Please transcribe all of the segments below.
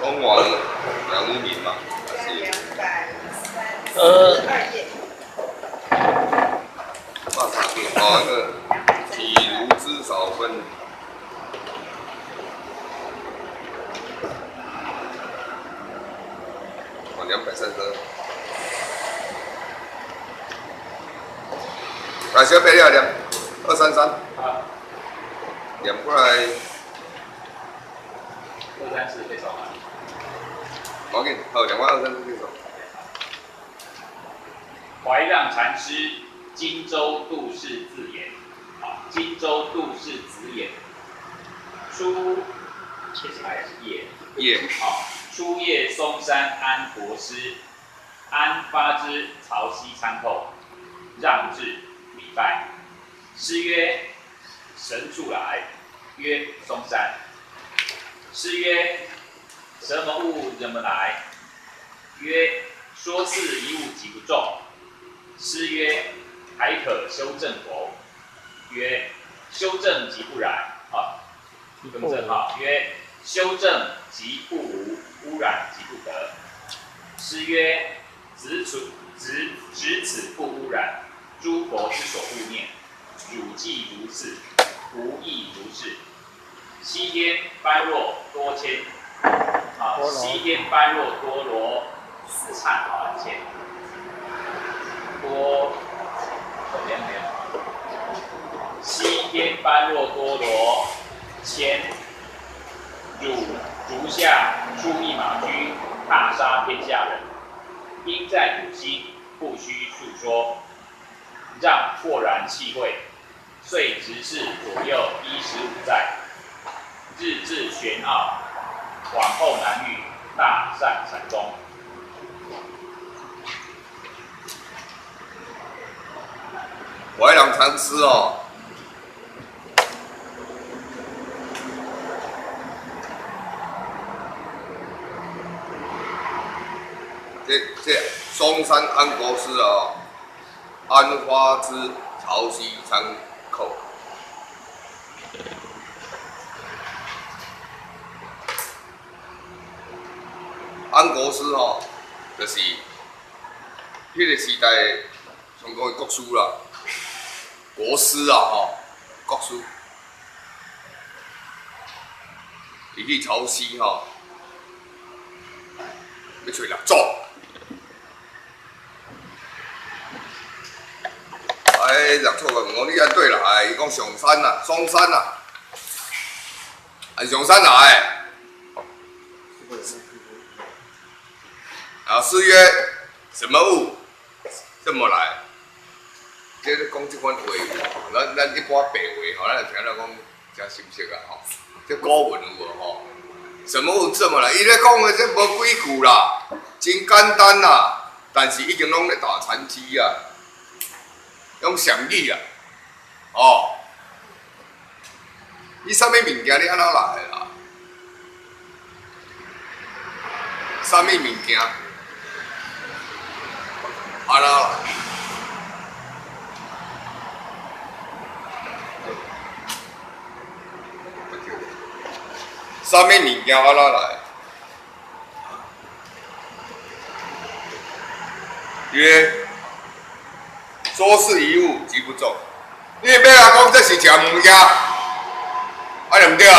通往南无名吗？马上那个体如之少分。232。来，小白了233。念过来。234可以扫码。好紧，好，234可以扫。怀让禅师荆州杜氏自言，啊，荆州杜氏子言，初还是夜？夜。啊，初夜嵩山安国师，安发之曹溪参后，让至礼拜。师曰：神处来。曰：嵩山。师曰：什么物人们来？曰：说是一物极不重。师曰：还可修正否？曰：修正即不染。啊，更正哈。曰：修正即不无，污染即不得。师曰：只此不污染，诸佛之所护念，汝既如是，无亦如是。西天般若多千，啊，西天般若多罗四忏啊，千多西天般若多罗千，如下出一马驹，大杀天下人。因在汝心，不须述说。让豁然气会，遂直视左右15载。日至玄奥，往后难遇，大善禅宗。怀让禅师哦，这嵩山安国师哦，安发之曹溪参口。安国师吼，就是迄个时代上讲的国师啦，国师啊吼，国师。伊去曹溪吼，要找六祖。六祖个问讲你安对来？伊讲上山啦，嵩山啦，上山来。老师曰：什么物这么来？这讲这款话，咱一般白话吼，咱就听到讲真深刻啊吼。这古文有无吼？什么物这么来？伊咧讲的这无几句啦，真简单啦，但是已经拢咧打禅机啊，用常语啊，哦。你啥物物件你安怎来的啦？啥物物件？安怎来？啥物物件安怎来？曰：说是一物即不中。你要来讲这是食物件，对毋对啊？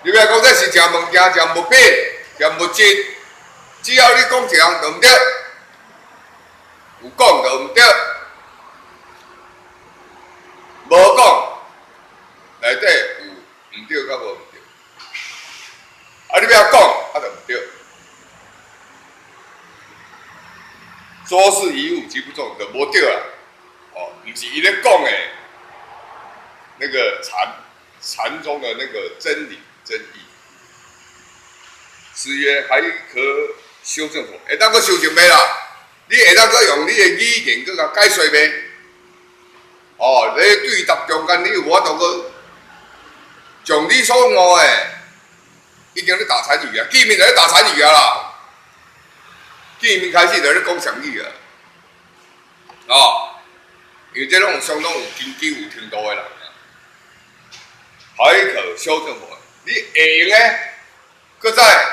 你要讲这是食物件、食物品、食物质。只要你讲一项就毋对，有讲就毋对，无讲内底有毋对甲无毋对。啊，你要讲啊就毋对。说是一物即不中，就无对啦。哦，毋是伊咧讲的那个禅宗的那个真理真义。师曰：还可修正否？会当阁修正袂啦？你会当阁用你的语言阁甲解说袂？哦，你对答中间你有法度阁从你所悟的，已经咧打禅语啊，见面就咧打禅语啊啦，见面开始就咧讲常语啊，哦，因为这拢相当有研究有程度的人，还可修正否？你会用诶，搁再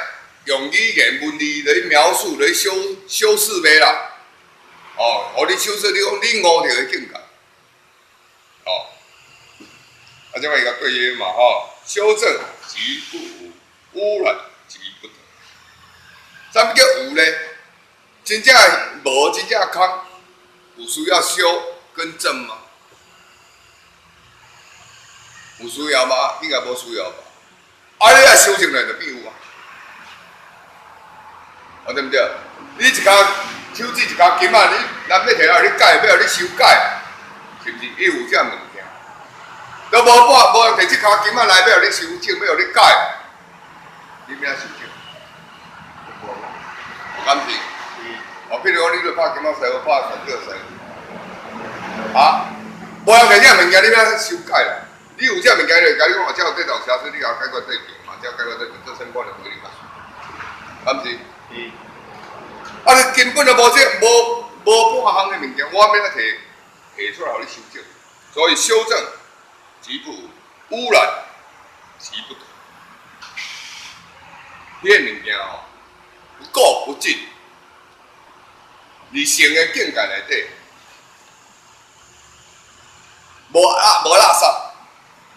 用语言文字来描述、来修饰袂啦。哦，互你修饰，你讲你悟着的境界。哦，啊，这摆伊个对应嘛吼，修正即不无，污染即不得。啥物叫有呢？真正无，真正空，有需要修跟正吗？有需要吗？应该无需要吧。啊，你啊修正来就变有啊，对不对？你一家手指一家金啊，你咱要摕来你改，要你修改，是不是？伊有这物件，都无摕这家金啊来，要你修正，要你改，你免修正，敢是？哦，譬如讲，你著拍金啊师，拍传教师，啊，无人摕这物件，你免修改啦。你有这物件，就甲你讲，这有这条瑕疵，你甲解决对象嘛，这解决对象，做相关的合理化，敢是？啊！你根本就无这无半项的物件，我免来摕出来，互你修正。所以修正即不无，污染即不得。迄个物件哦，不垢不净，你成的境界内底，无垃圾，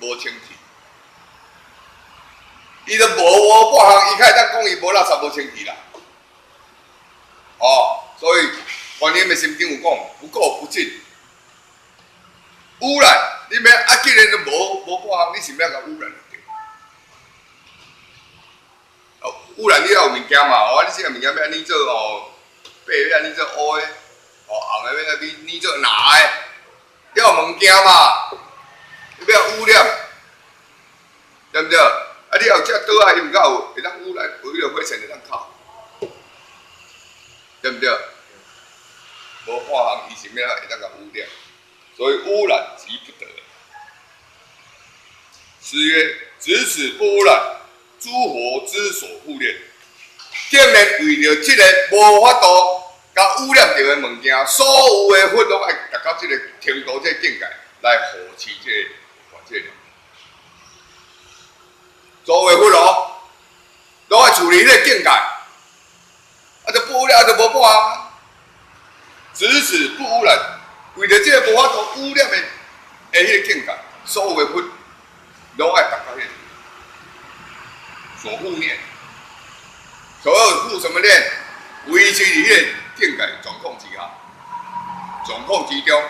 无清气。伊都无半项，伊开咱讲伊无垃圾、无清气啦。哦，所以观音的心经有讲，不垢不净，污染，你免啊，既然都无半项，你是免甲污染掉。哦，污染你要有物件嘛，哦，你这个物件要安尼做哦，白要安尼做乌的，哦，红的要安尼做蓝的，要有物件嘛，你不要污染，对不对？啊，你要有这倒啊，伊毋够有会当污染，有迄个灰尘会当靠。对不对？无半项伊是免会当甲污染，所以污染即不得。诗曰：“只此不污染，诸佛之所护念。”竟然为着这个无法度甲污染掉的物件，所有的佛拢爱达到这个程度、这个境界来护持这个法界了。所有的佛哦，拢爱处理这个境界。啊，就不污染，就无半项，只此不污染，为着这个无法度污染的迄个境界，所有的佛拢爱达到迄个所护念，所有护什么念？维持伫迄个境界状况之下，状况之中，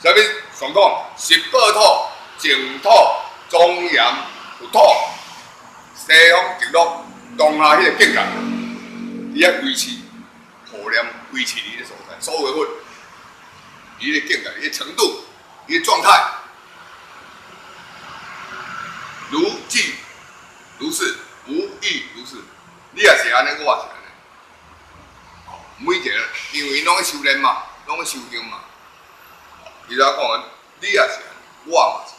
啥物状况？十八土、净土、庄严、佛土、西方极乐、当下迄个境界。伊要维持护念，维持你的所在，所有的佛，你的境界、你的程度、你的状态，如即如是，无亦如是。你也是安尼，我也是安尼。每一个，因为拢在修炼嘛，拢在修行嘛。伊拉讲，你也是安尼，我嘛是。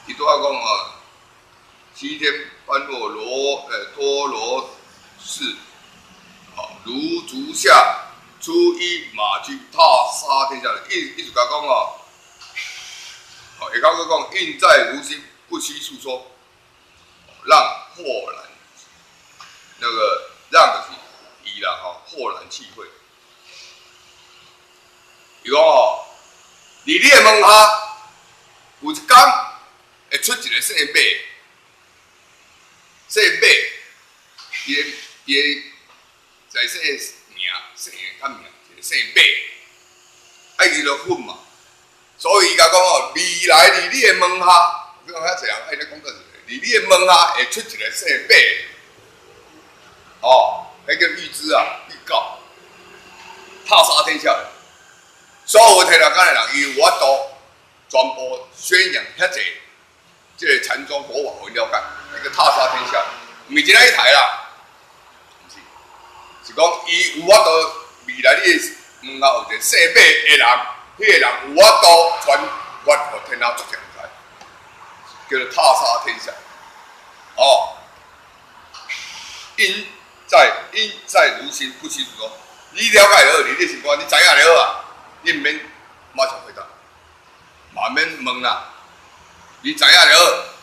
伊拄仔讲哦。西天般若多罗士，如足下出一马驹，踏沙天下的意思讲哦，也讲个讲印在如心，不虚诉说，让豁然那个让就是伊啦豁然气会。伊讲哦，你的门下有一天会出一个生马。说马，伊在说名，说较名，就是说马，爱伊就混嘛。所以伊甲讲哦，未来伫你的门下，我讲遐济人爱咧讲到伫你的门下会出一个说马，哦，迄叫预知啊，预告，踏沙天下的，所有听到讲的人，伊有法度全部宣扬遐济。这个禅宗佛法很了解，那个踏沙天下，唔是只一台啦，唔是，是讲伊有法度未来你门下有一个姓马的人，迄个人有法度传发互天下诸天下，叫做踏沙天下。哦，因在如心，不虚如说。你了解了，你的情况你知影了啊，你唔免马上回答，嘛免问啦。你知影了，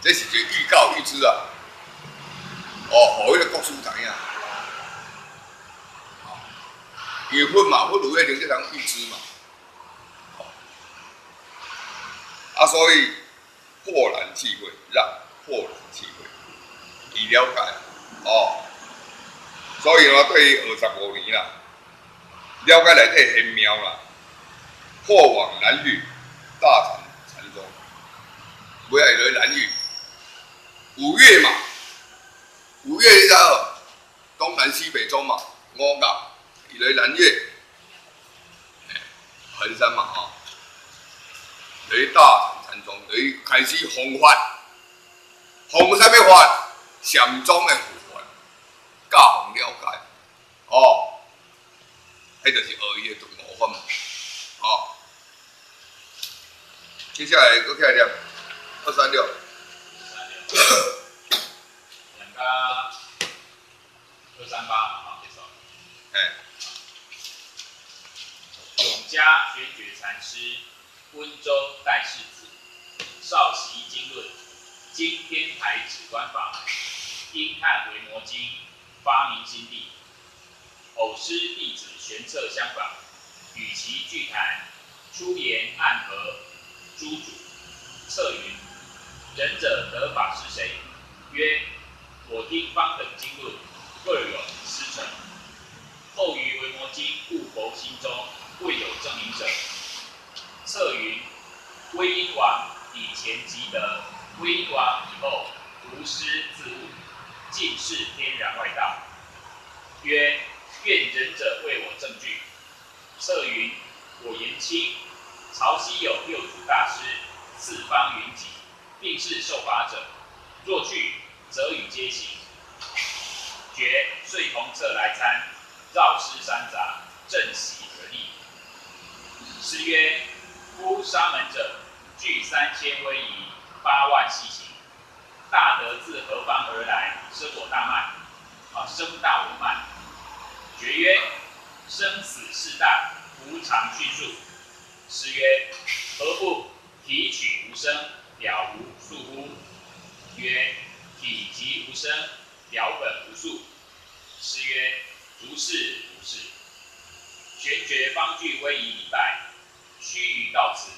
这是一个预告预知啊。哦，互迄个国师知影。因为分嘛，分有迄种叫人预知嘛。啊，所以豁然体会，让豁然体会，以了解哦。所以我对于25年啦，了解内底玄妙啦，或往南域，大禅禅宗，尾来落南域，五岳嘛，五岳你知道，东南西北中嘛，五岳，伊落南岳，衡山嘛吼，落大禅禅宗，落开始弘法，弘啥物法？禅宗的佛法，教人了解，哦，迄就是学伊的顿悟法嘛，哦。接下来搁起来念236。两个238好，结束。永嘉玄觉禅师，温州代世子，少习经论，经天台止观法门，因看维摩经，发明心地。偶师弟子玄策相访，与其聚谈，出言暗合，诸主策云：仁者得法是谁？曰：我听方等经论，各有师承。后于维摩经故佛心中未有证明者。策云：威音王以前即得，威音王以后无师自悟，尽是天然外道。曰：愿仁者为我证据。策云：我言轻，曹溪有六祖大师，四方云集，并是受法者。若去，则与皆行。觉遂同策来参，绕师山匝，正席而立。师曰：夫沙门者，具3000威仪，8万细行，大德自何方而来？生我大慢，生大我慢。觉曰：生死事大，无常叙述。师曰：何不体取无声，了无数乎？曰：体即无声，了本无数。师曰：如是如是。玄觉方具威仪礼拜，须臾告辞。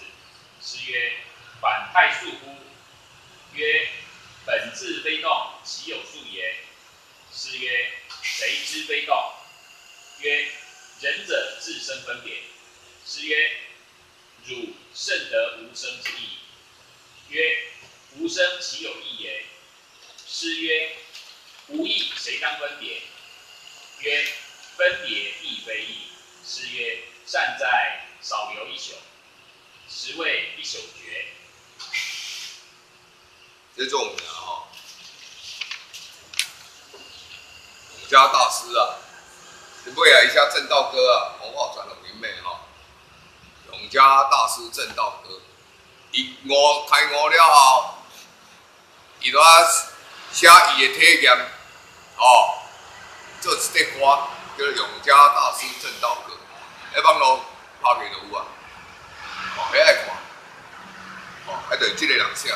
师曰：反太素乎？曰：本自非动，其有数也？师曰：谁知非动？曰：仁者自生分别。师曰：汝甚得无生之意。曰：无生其有意也？师曰：无意谁当分别？曰：分别亦非意。师曰：善哉，少游一宿。实谓一宿觉。这种名哈，永嘉大师啊，你背啊一下正道歌啊，我传了明媚哈。永嘉大师正道歌，伊开悟了后，伊就写伊的体验，哦，做一首歌叫做《永嘉大师正道歌》，喺网络拍片就有啊，哦，迄爱看，哦，迄就是这个人写。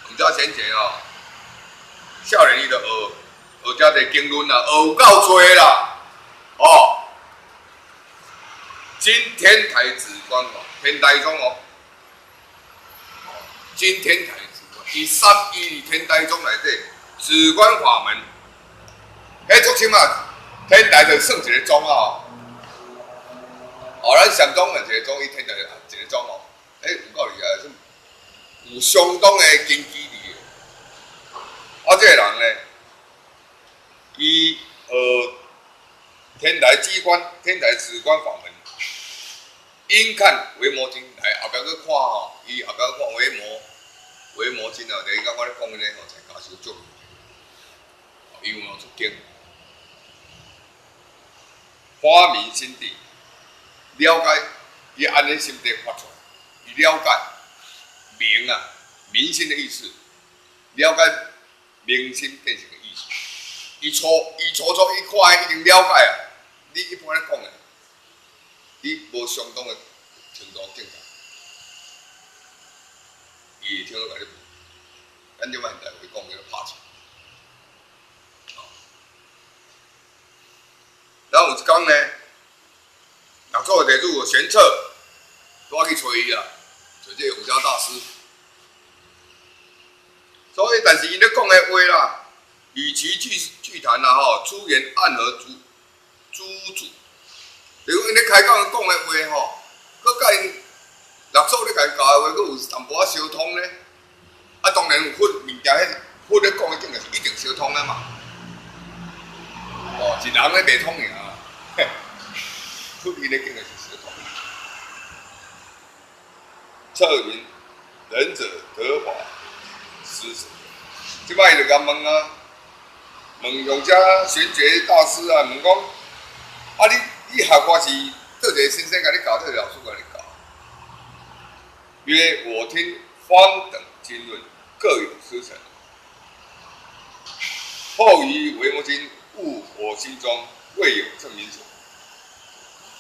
永嘉先生哦，少年伊就学遮个经论啦，学有够多啦，哦。今天台止观法，天台宗哦，今天台止观，伊312天台宗内底止观法门，迄足起码天台就算一个宗啊，哦，咱禅宗一个宗，伊天台一个宗哦，有够厉害，有相当的根基伫的。啊，这个人呢，伊天台止观、天台止观法门。因看维摩经来后壁去看吼，伊后壁去看维摩经啊，就是讲我咧讲的咧吼，才教授足，因为出经，发明心地，了解伊安尼心地发出来，伊了解明啊民心的意思，了解明心变成的意思，伊初一看已经了解啊，你一般咧讲的。你无相当的程度境界，伊会听我甲你补。咱即摆现代话讲叫拍枪。然后有一天呢，六祖的地主玄策带去找伊啦，找这永嘉大师。所以，但是因咧讲的话啦，与其具谈啦吼，出言暗合诸主。如果因咧开讲讲的话吼，佮甲因六祖咧甲因教的话，佮有淡薄仔相通咧。啊，当然有物件迄咧讲的境界是一定相通的嘛。哦，一人咧袂通尔。出题的境界是相通。策云：仁者得法施舍。即摆伊就甲问啊，问永嘉玄觉大师啊，问讲啊，你学法是倒一个先生甲你教，倒一个老师甲你教？曰：我听方等经论，各有师承。后于维摩经，悟我心中未有证明者。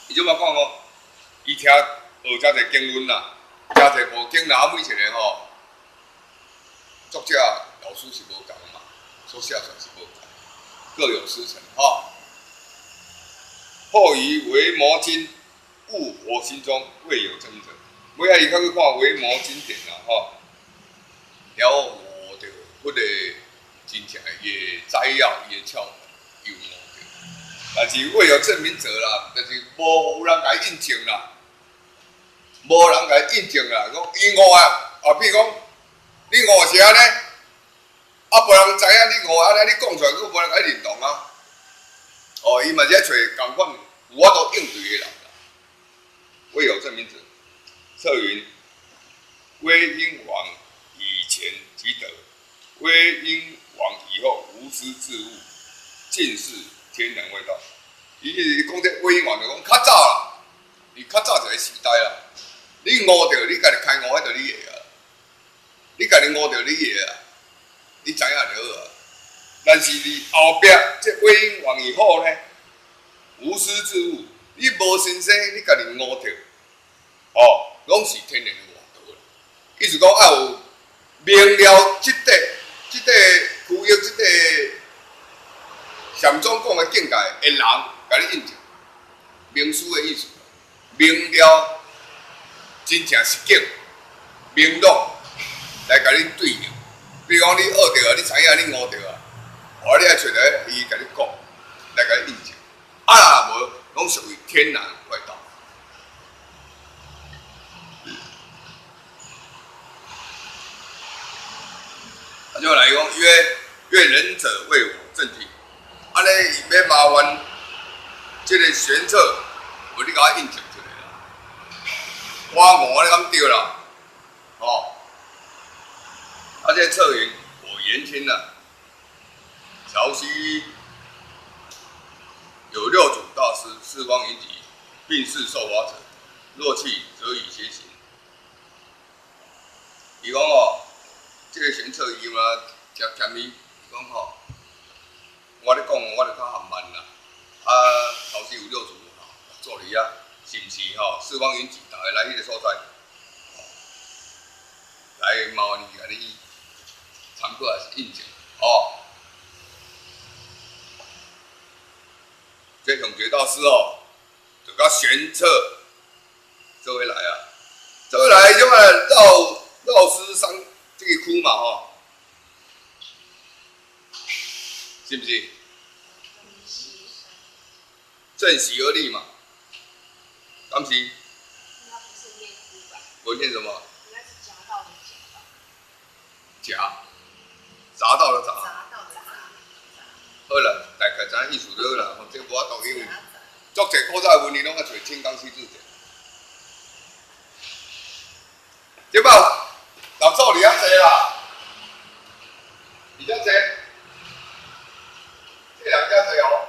伊即摆讲哦，伊听学遮侪经论啦，遮侪部经啦，啊每一个吼，作者老师是无共嘛，所写出来是无共，各有师承吼。后于维摩经，悟我心中未有证明者。尾仔伊较去看维摩经典啦吼，然后我着迄个真正伊的摘要、伊的窍门有无？但是未有证明者啦，就是无有人甲伊印证啦，无人甲伊印证啦。讲伊误啊，比如讲你误是安尼，啊无人知影你误安尼，你讲出来，佫无人甲伊认同啊。哦，伊嘛是爱找共款有法度应对的人啦。未有证明者，策云：威因往以前即得，威因往以后无师自悟，尽是天然外道。伊讲这威因往就讲较早啦，你较早一个时代啦，你悟着，你家己开悟，迄着你个啊，你家己悟着你个啊，你知影就好啊。但是你后壁这威因往以后呢，无师自悟，你无先生，你家己悟着，哦，拢是天然的外道啦。意思讲要有明了即块区域即块禅宗讲的境界的人，甲你印证明书的意思，明了真正实境，明朗来甲你对应。比如讲你学着啊，你知影你悟着啊，哦，你爱找来伊甲你讲，来甲你印证。啊，无拢属于天然外道。啊，就来讲曰仁者为我正体。安尼伊要麻烦即个玄策，有你甲我印证出来啦。我悟你敢对啦？哦，啊，这策云我言听了，潮汐有六祖大师四方云集，并是受法者，若弃则以邪行。伊讲哦，这个玄策伊嘛兼伊讲吼。我咧讲，我就较含慢啦。啊，头先有六祖吼，做哩啊，是毋是吼？四方云集，大家来迄个所在，来麻烦你甲你参考还是印证哦。这永觉大师哦，就甲玄策做回来啊，做回来就绕师山这个窟嘛吼，是不是？正席而立嘛，当时。那不是念哭吧？我念什么？应该是夹道的夹吧？夹，杂到的杂。杂道的杂。好啦，大概知影意思就好啦。这无法度，因为足侪古早文字拢爱找天罡七字典。对吧？老祖你遐济啦，你遐济，这两家济哦。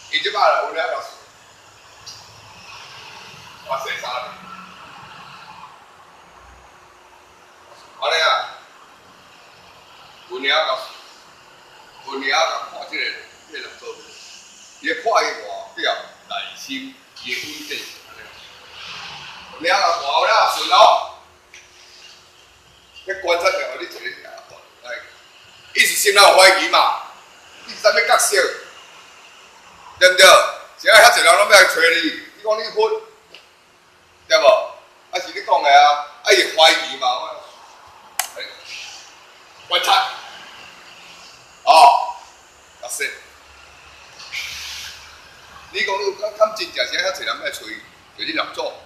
伊即摆啦，有了解，我洗衫哩。安尼啊，有领甲看即个人做，伊看伊外表内心伊稳定，安尼。领甲看心内有怀疑嘛？你是啥物角色？对不对？现在遐侪人拢要来找你，你讲你分，对无？啊是你讲的啊，啊伊怀疑嘛？观察，哦，角色。你讲你敢真正是遐侪人来找伊，就你合作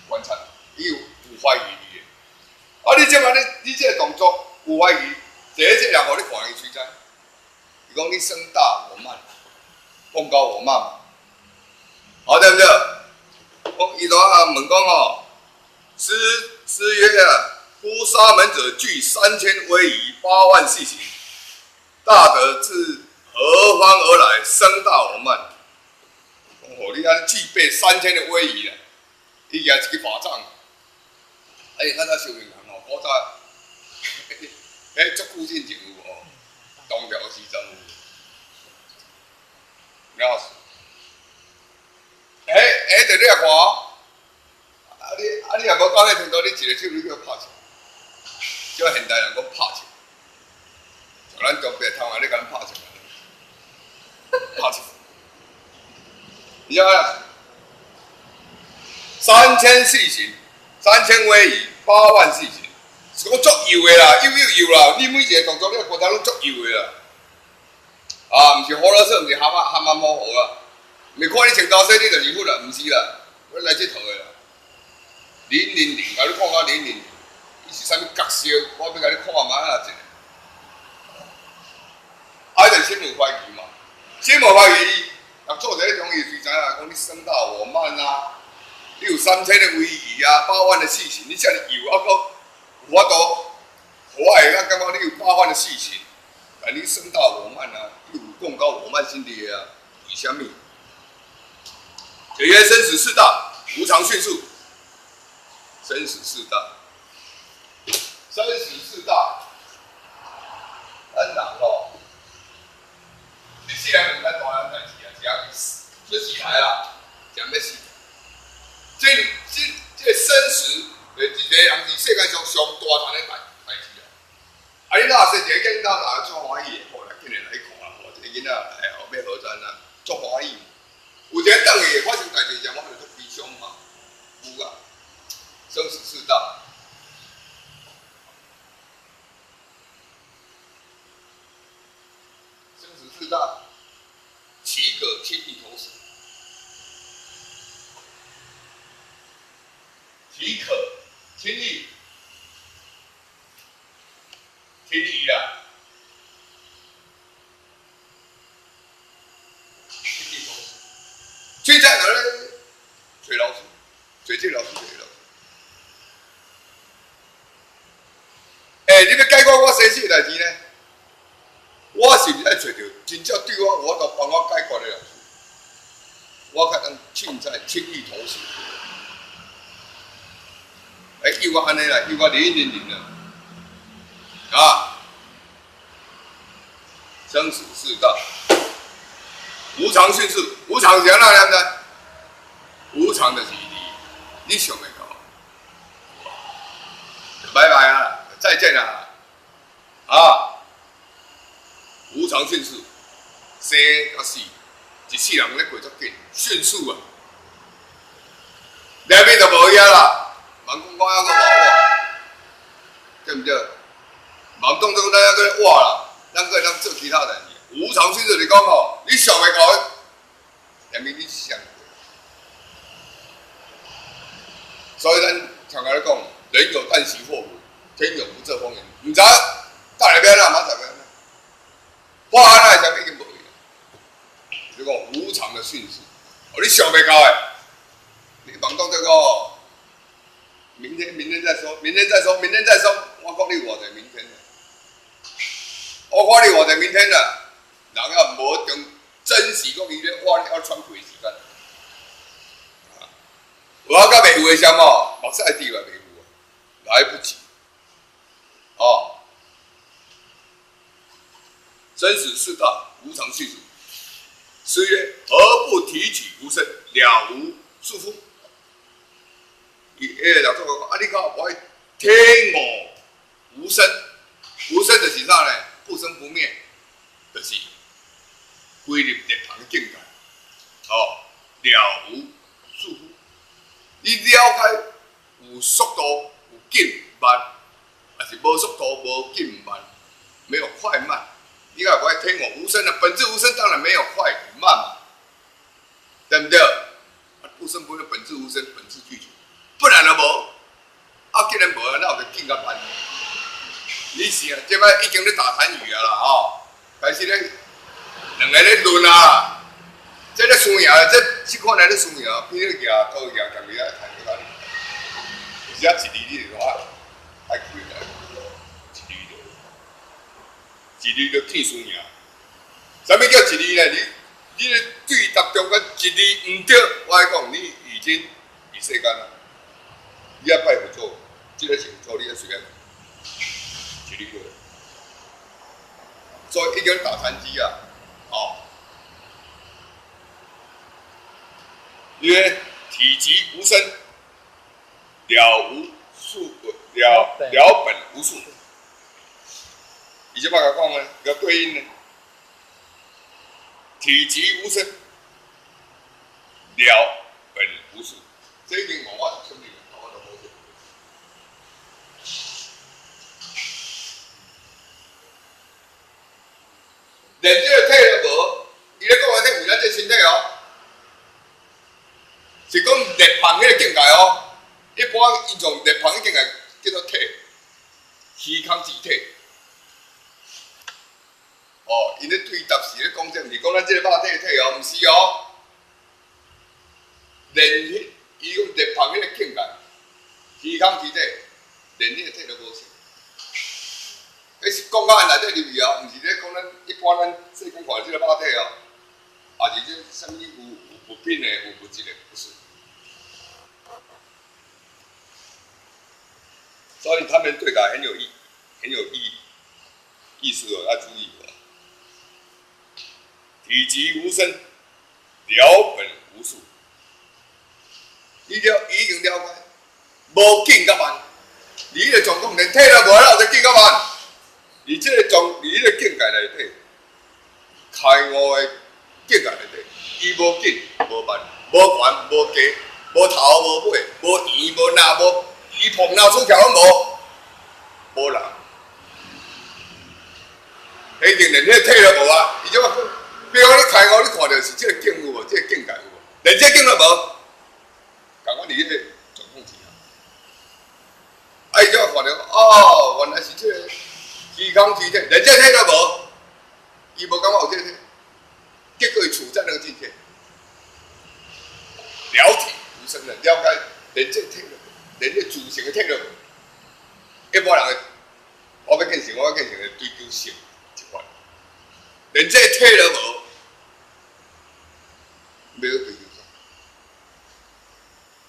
观察，伊有怀疑你的。啊，你即摆你这个动作有怀疑，第一这人互你看伊嘴哉，伊讲你声大我慢，功高我慢嘛，好对不对？伊就问讲哦，诗曰啊，夫沙门者具3000威仪，8万细行，大德自何方而来？声大我慢。哦，你安具备3000的威仪啦，伊举一支法杖，咱修行人哦，古早，足久之前有哦，东条西藏有，了解。就你来看哦，你若无到迄程度，你一个手你叫拍枪，叫现代人讲拍枪，像咱中北通啊，你敢拍枪？拍枪，你晓得？3000细行，3000威仪，8万细行，是讲足油的啦，油啦！你每一个动作，你观察拢足油的啦。啊，毋是胡萝卜，毋是蛤蟆摸糊啦。未看你穿高鞋，你就是富啦，毋是啦，我来这套的啦。零，甲你看到零，伊是啥物角色？我要甲你看嘛啊一个。啊，就先无怀疑嘛，先无怀疑，若做者迄种伊随知啦，讲你声大我慢啊，你有3000的威仪啊，8万的细行，你遮尔油啊，搁有法度，我会感觉你有8万的细行，但你声大我慢啊，你有功高我慢心理啊，为虾米？解曰生死四大，无常迅速。生死四大，生死四大，咱人吼，你世人咱大人代志啊，只要死，出时来啦，讲要死。这生死，就是一个人是世界上上大谈的代志啊。啊，你若生一个囡仔来做欢喜的，好来，今日来看啊，一个囡仔来后要何战啊，做欢喜。有一个等伊会发生代志，就我们就悲伤嘛，有啊。生死四大，生死四大，岂可轻易投死？岂可轻易？轻易啦！轻易投死。最在哪呢？找老师，找这老师，找这老师。你要解决我生死的代志呢？我是毋是爱找着真正对我有法度帮我解决的老师？我较当凊彩轻易投死。叫我安尼啦，叫我零啦，啊！生死四大，无常迅速，无常是安怎念呢？无常就是你想袂到，拜拜啊！再见啦！啊，无常迅速，生到死，一世人咧过足紧，迅速啊！两边就无遐啦，忙讲我还阁活活，对不对？忙动作咱还阁活啦，咱阁会当做其他代志。无常迅速，你讲吼，你想袂到的，两边你想。所以咱常甲咧讲，人有旦夕祸福。天有不测风云，唔知带来要哪，马仔要哪，我安那已经无去了。就讲无常的迅速，哦，你想袂到诶，你忙动这个，明天再说，明天再说，我讲你偌济明天了，我看你偌济明天了，人要无中珍惜讲伊咧，我要喘气时间。我甲袂有诶什么，目屎滴来袂有，来不及。哦，生死四大，无常迅速。诗曰：“何不提取无生，了无束缚？”老祖讲：“啊，你讲我天我无生，无生就是啥呢？不生不灭，就是归入涅槃境界。哦，了无束缚。你了解有速度、有紧慢，还是无速度、无紧慢，没有快慢。你看我天我无生的本质无生，当然没有快与慢嘛，对不对？不生不灭，本质无生，本质具足，不然就无。啊，既然无，那我就紧甲慢。你是啊，即摆已经咧打痰盂啊啦，吼，开始咧两个咧论啊，这咧输赢，这款来咧输赢，偏咧赢，都赢，同你啊谈个道理。而且一厘你话爱开来，一厘就见输赢。啥物叫一厘呢？你咧对答中间一厘唔对，我来讲，你已经异世间啦。你要拜佛做，这个是做你要随便。一厘对，所以已经打残机啊，哦。因为体积无声，了无数了本无数。你这把它讲呢，要对应呢，体积无声，了本无数。这已经我兄弟我都冇做。连这个体都无，伊咧讲的体为咱这身体哦。是讲涅槃迄个境界哦，一般伊从涅槃迄境界叫做体，虚空之体。哦，因咧对答时咧讲，这毋是讲咱这个肉体体哦，毋是哦。连迄伊讲涅槃迄个境界，虚空之体，连迄个体都无成。迄是讲到内底入去哦，毋是咧讲咱一般咱世间看这个肉体哦，也是这啥物有物品的、有物质的，不是。所以他们对答很有意思哦，要注意哦。体积无声，了本无数。你了已经了解，无紧甲慢。你迄个状况连体都无了，就紧甲慢。你这个你迄个境界内底，开悟的境界内底，伊无紧无慢，无悬无低，无头无尾，无圆无捺无。伊碰闹出条拢无人，一定连迄个体都无啊！伊即话，比如讲你开悟，你看到是即个境有无？即个境界有无？连即个境都无，共阮伫迄个状况之下，啊！伊即话看到，哦，原来是即个虚空之体，连即个体都无，伊无感觉有即个体，结果伊处在那个境界，了体无声的了解，连即个体都无。连这自性的体都无，一般人我要见成，我要见成的追求性一款，连这体都无，没有追求啥。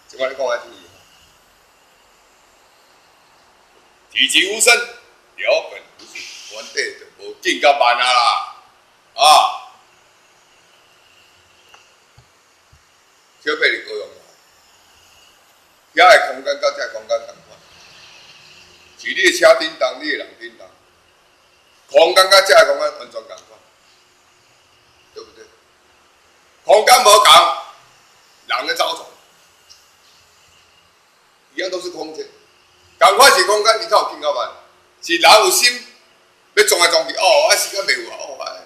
这款你讲要注意，体积无声，了本无数，原底就无紧甲慢啊啦，啊，小白是高用。遐个空间甲这个空间同款，是你的车叮当，你的人叮当，空间甲这个空间完全同款，对不对？空间无同，人的走动一样都是空间，同款是空间，你才有紧甲慢，是人有心要撞来撞去，哦，啊时间袂有啊，哦，哎，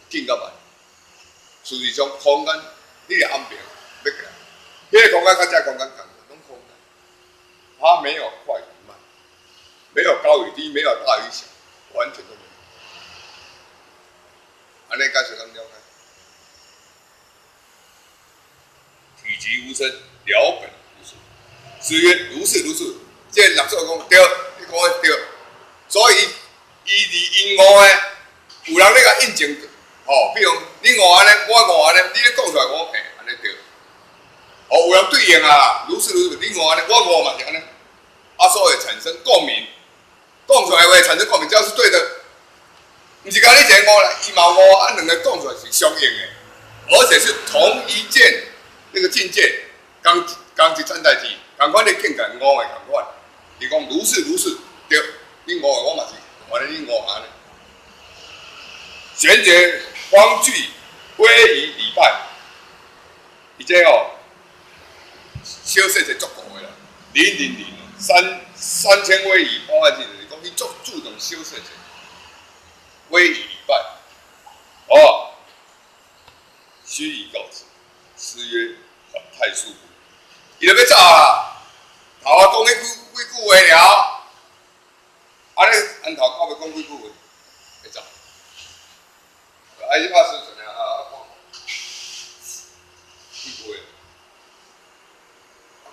紧甲慢，事实上空间你的安排要行。这个空间跟这个空间同，拢空间，它没有快与慢，没有高与低，没有大与小，完全都没有。安尼解释咱了解，体积无声，了本无数。是曰如是如是，这六祖讲对，你讲的对。所以伊离因悟的，有人咧甲印证，吼，比如你悟安尼，我悟安尼，你咧讲出来我骗，安尼对。哦，有人对应啊，如是如是，你悟安尼，我悟嘛是安尼，啊，所以产生共鸣，讲出来话产生共鸣，只要是对的，不是讲你一个悟啦，伊嘛悟，啊，两个讲出来是相应的，而且是同一件那个境界，同一件代志，同款的境界悟的同款，你讲如是如是，对，你5个我嘛是，反正你5行呢。玄觉方具归于礼拜，伊这哦，小说是足够的啦，0003000威仪，我讲就是讲你足注重小说者，威仪礼拜，哦，须以告之。诗曰：“缓太束缚。”伊就要走啦，头啊讲迄几句话了，安尼安头到要讲几句话，会走。啊，伊拍是怎样啊？几句话，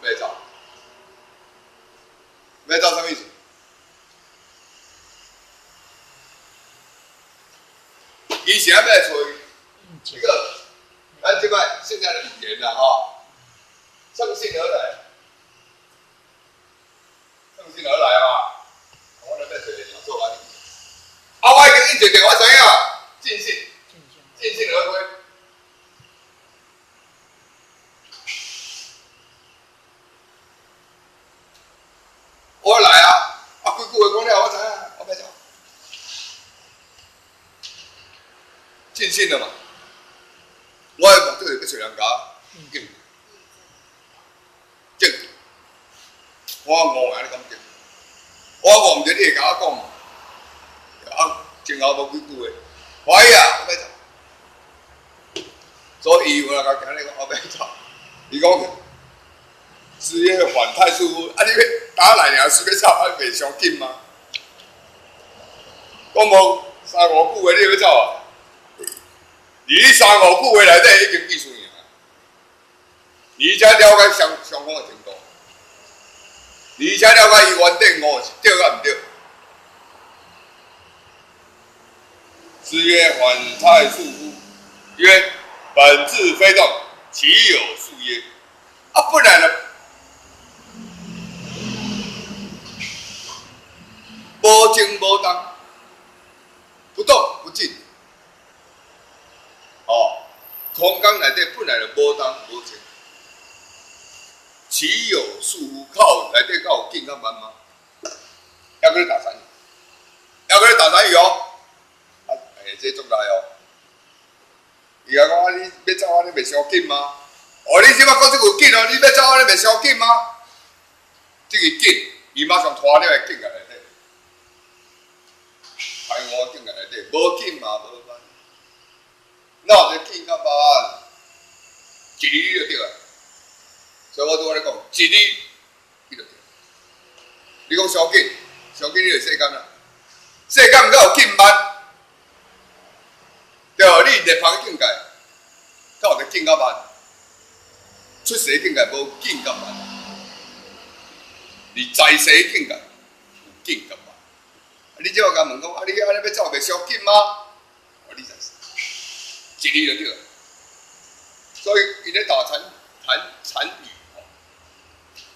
要走，要走什么意思？以前要找一个，咱即摆现在的语言啦，哈。乘兴而来，乘兴而来啊！我来要找个做完。啊，我已经一直电话知影，尽兴，尽兴而归。我来啊！啊，几句话讲了，我知影，我要走。尽兴了嘛？我目的是要找人家敬。正，我5个你敢正？我5毋着你会甲我讲嘛？啊，前后无几句话，怀疑啊，我要走。所以伊有人甲讲你讲我要走，伊讲事业缓太束缚，啊你要打来尔是要走，啊袂伤紧吗？讲无3、5句话你要走啊？你3、5句话内底已经技术赢。而且了解双方的程度，而且了解伊原点5是对甲毋对。诗曰：“缓太束缚。”曰：“本质非动，其有数耶？”啊，本来呢，无静无动，不动不静。哦，空间内底本来就无动无静。其有束缚，靠内底有紧甲慢吗？要搁你打参与，要搁你打参与哦。啊，这足来哦。伊讲啊，你要走啊，你袂伤紧吗？哦，你即摆讲即句紧哦，你要走啊，你袂伤紧吗？即个紧，伊马上拖了个紧在内底，排我紧在内底，无紧嘛无慢。哪有这紧甲慢？一字就对了。所以我拄仔咧讲，一字伊就对。你讲伤紧，伤紧你就世间啦。世间毋敢有紧慢，对无？你日方境界，敢有个紧甲慢？出世境界无紧甲慢，你在世境界有紧甲慢。你即摆甲问讲，啊，你安尼要走袂伤紧吗？哦，你在世，一字就对了。所以伊咧打禅语。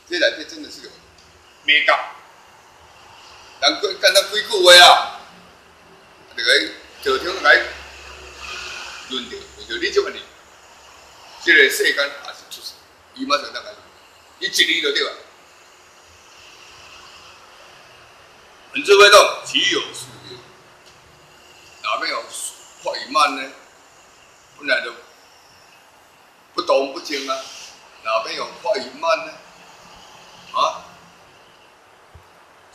这内底真的是有美感，人干那几句话啊，就个就听来论调，就你这个人，这个世间也是出世，伊马上当来，伊一字就对了。本质会动，其有数耶？哪边有快与慢呢？本来就不动不静啊，哪边有快与慢呢？啊，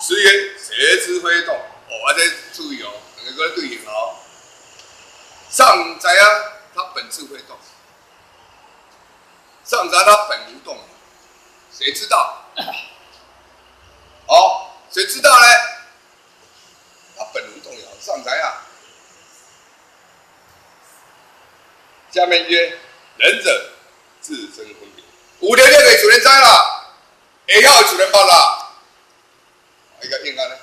诗曰：“邪之非动。”哦，这注意哦，两个对应哦。上知啊，它本质会动；上知它本无动。谁知道？哦，谁知道呢？它本无动摇，上知啊。下面曰：“仁者自身分别。”有条件可以主人知啦。会晓就能捌啦，伊个应安尼，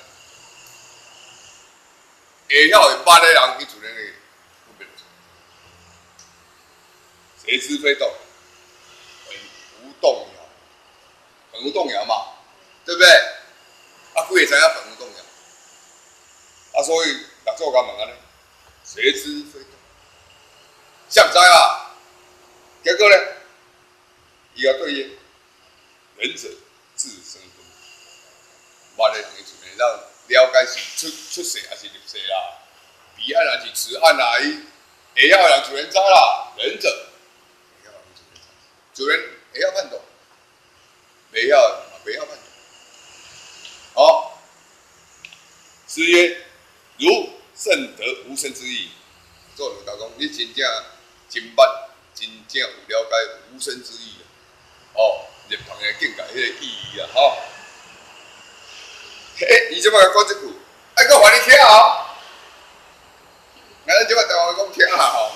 会晓会捌的人，伊自然会分辨出。谁知非动，本无动摇，本无动摇嘛，对不对？啊，几个知影本无动摇，啊，所以六祖甲问安尼，谁知非动？谁知啊？结果呢？伊个对应仁者。自身分，捌的等于自然让了解是出世还是入世啦。彼岸还是此岸啦，伊会晓人自然知啦，忍者自然会晓判断，袂晓嘛袂晓判断。好，诗曰：如甚得无生之意。做人家讲，你真正真捌，真正有了解无生之意哦，入旁的境界迄个意义啊，吼。伊即摆讲即句，爱搁还你听哦。咱即摆台湾讲听下吼，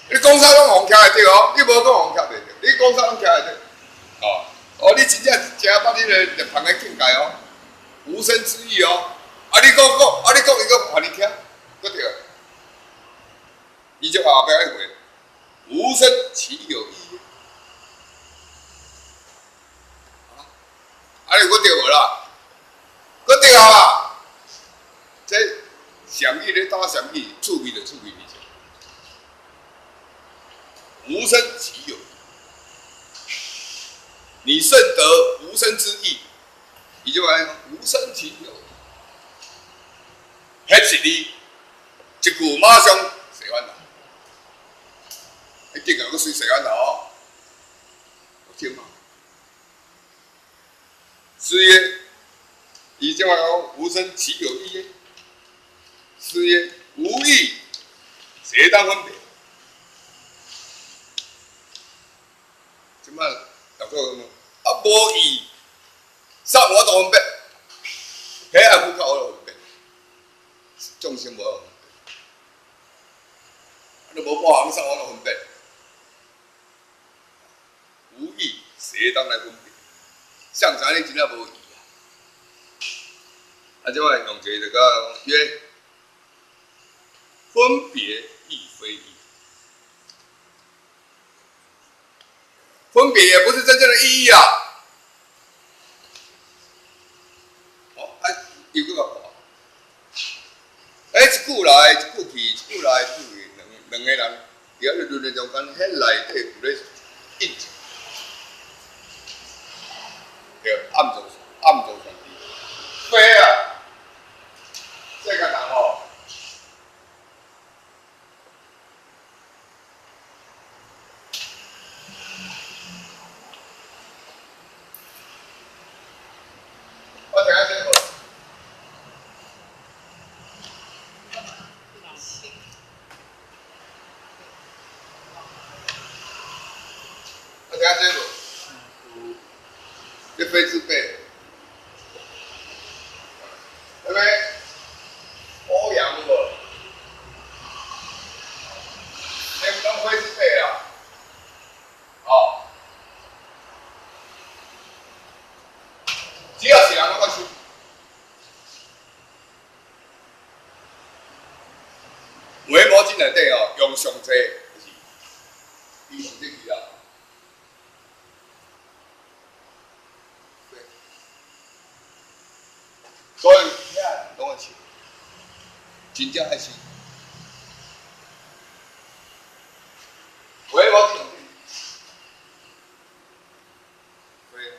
你讲啥拢互听会着哦，你无讲互听袂着，你讲啥拢听会着。哦，你真正真捌你个入旁的境界哦，无生之意哦。你讲，伊讲还你听，搁着。伊就后壁一回，无生其有意。你搁对无啦？搁对啊！这禅意咧打禅意，趣味就趣味一下。无生其有，你甚得无生之意。伊就讲无生其有，迄是你一句马上洗完啦。一定个水洗完头，有听吗？诗曰：伊即话讲无生其有意。诗曰：无意，谁当分别？即摆大家讲无意，啥我都分别，遐也不靠我分别，众生无分别，你无包含啥我都分别。无意，谁当来分别？像咱你真正无意啊！即摆用一个就讲曰：分别亦非意。分别也不是真正的意义啊！又搁个一句来，一句去，一句来，一句去，两个人，伫咧论论中间，迄内底有咧印证。暗中传递，对啊，这个人哦，我听下这个，我听下这个。这非自备，对不对？欧阳无，你不讲非自备啦，哦，只要是人都关心。维摩经内底哦，用上济就是伊上济去啊。所以遐人拢爱笑，真正爱笑。维摩经，对，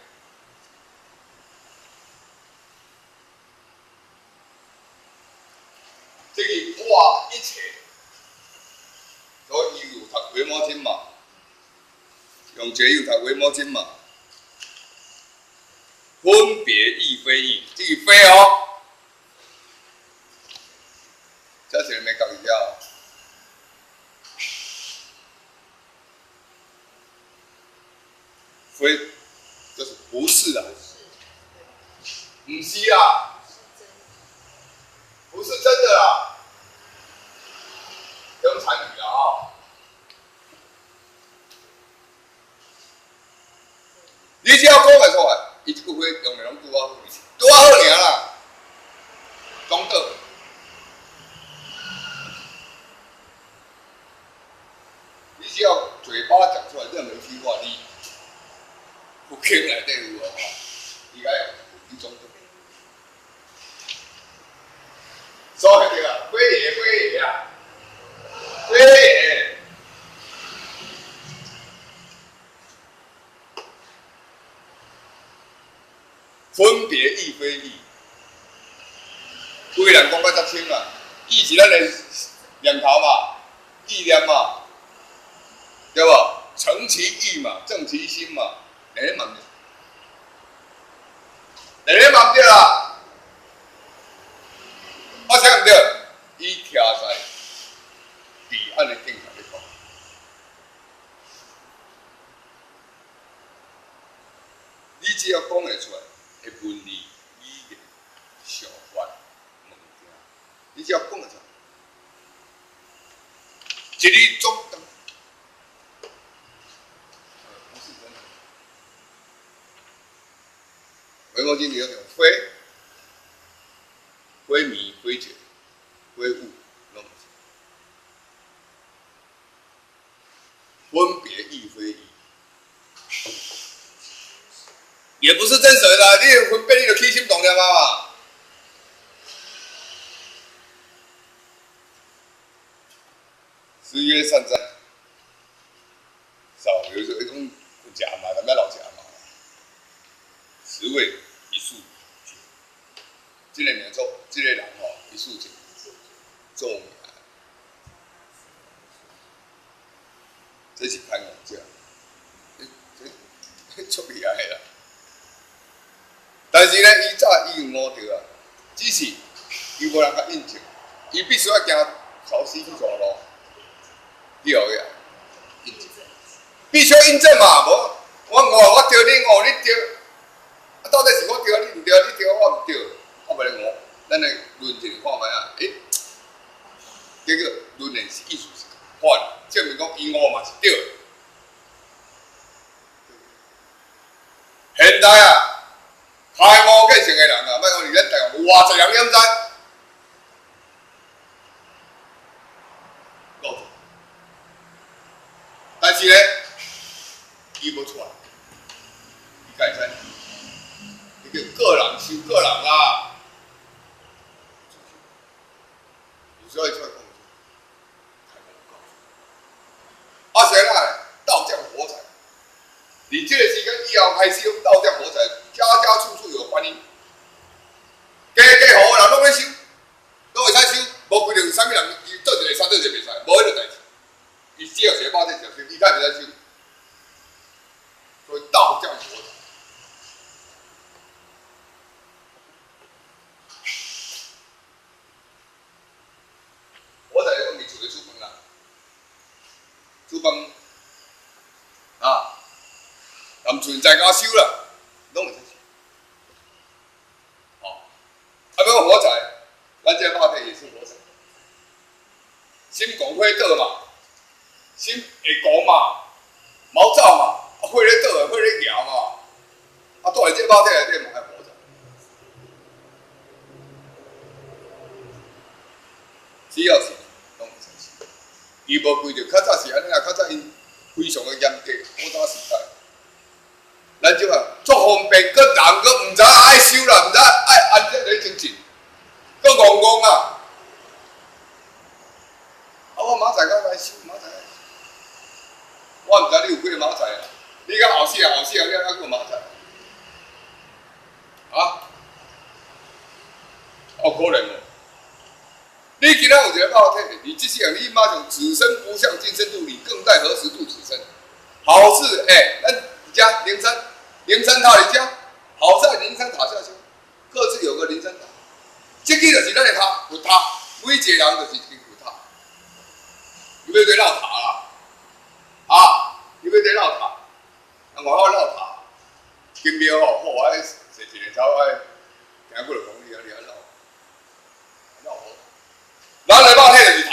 这个化一切，所以伊有读维摩经嘛，用这有读维摩经嘛。分别亦非意，这个非哦，这些人没搞一下哦。非就是不是啊，不是啊，不是真的啦，用禅语啦哦。你只要讲得出来。伊即句话用的拢拄好，拄好尔啦，讲倒。你只要嘴巴讲出来任何一句话，你不经内底有哦，伊该用你讲倒。所以对啊，非也啊，非也。分别亦非意，规人讲到足清嘛，意是咱的念头嘛，意念嘛，对无？诚其意嘛，正其心嘛，第一嘛对，第一嘛对啦。我想唔对，伊徛在彼岸的顶头咧讲，你只要讲会出来，会文理语言、想法、物件，你只要讲会出来，一语中东。回光经里有讲非迷、非觉、非物，拢分别亦非义，也不是真实的。你分别你就起心动念嘛。诗曰善哉，少有时候一种食嘛，咱们老食嘛。十位一数绝，这个名做，这个人吼一数绝，做名，这是潘永将，这出厉害啦。但是呢，伊早伊有悟到啊，只是伊无人甲印证，伊必须要行朝西去走路，以后呀，印证，必须要印证嘛，无我悟我对你悟你对。到底是我对你唔对，你对我唔对，我咪我，咱来论一下看卖啊！结果论的是意思是反，证明讲伊误嘛是对的。现在啊，开悟见成的人啊，莫讲你咱台湾偌济人点知？但是呢，伊无出来，伊改善。个人修个人啦，有时候出来讲，啊，谁啦？道降火柴，你这个时间以后开始用道降火柴，家家处处有观音，家家户户人拢咧修，拢会使修，无规定啥物人伊倒一个山倒一个袂使，无迄个代志，伊只要学包这条修，伊才会使修，所以道降火柴。煮饭啊，南厝在家收啦，拢袂使收。哦，啊，要火柴，咱这肉体也是火柴，心讲火倒嘛，心会讲嘛，毛躁嘛，火咧倒，火咧摇嘛，啊，倒来这肉体内底嘛还火柴。只要是。伊无规定，较早是安尼啊，较早因非常的严格，古早时代，咱即个足方便，个人个毋知爱收啦，毋知爱安怎来精进，个戆戆啊！啊，我明仔个来收，明仔，我毋知你有几个明仔啊？你甲后世啊，你还佫明仔？啊？哦，可能哦。你今仔有一个肉体，你这世人你马上此生不向今生度，你更待何时度此生？好事咱家灵山塔的家，好在灵山塔下修，各自有个灵山塔。这个就是咱的塔，佛塔，每一个人就是一间佛塔。你要对绕塔啦，啊，你要对绕塔，外口绕塔，金庙吼，好爱坐一个草爱，行过来讲你啊绕。咱的肉体就是塔，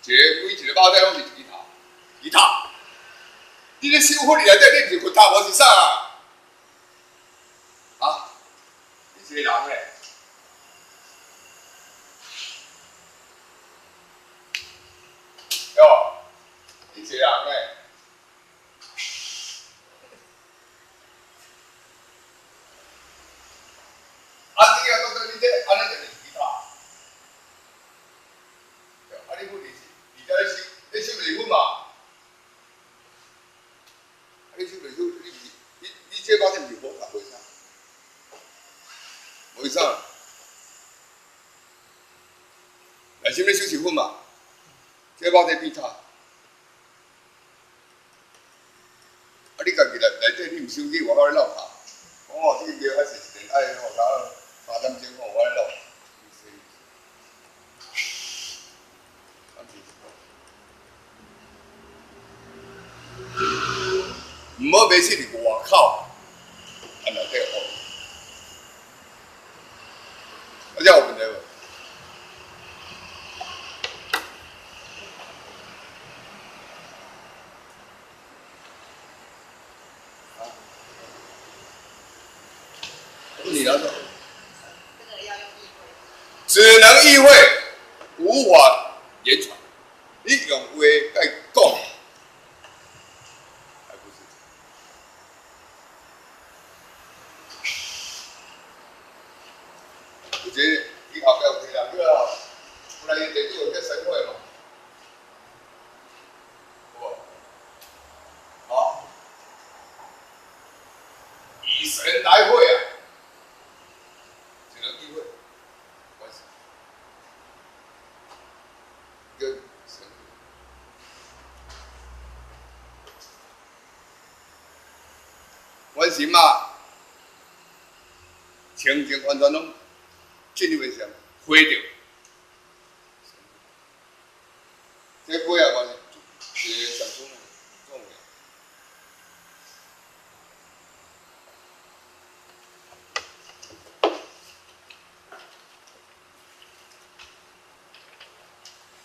每一个肉体拢是一塔，一塔。你咧修佛里内底，你毋是佛塔，无是啥啊？啊，你一个人咧，哟，你一个人咧。啊，你啊，讲到你这安尼就是。你不理，你在修，你修离婚嘛？你修离婚，你这把天唔是佛法，为啥？为啥？什么手续粉嘛？这包在边头。你家己内底你毋收去，外口咧闹卡。哦，这个药还是一定爱吼，3点钟吼我咧闹。唔好买去伫外口，安内底好。这有问题无？你来说，这个要用议会。只能意会，无法言传。你用话甲伊讲，还不是？有一个伊后壁有提人个吼，本来伊地主有叫神会嘛，有无？好，以神来会啊！只能意会，关系跟神会。阮神嘛，清净完全拢进入的啥？花着。这花啊，嘛是一个上重要。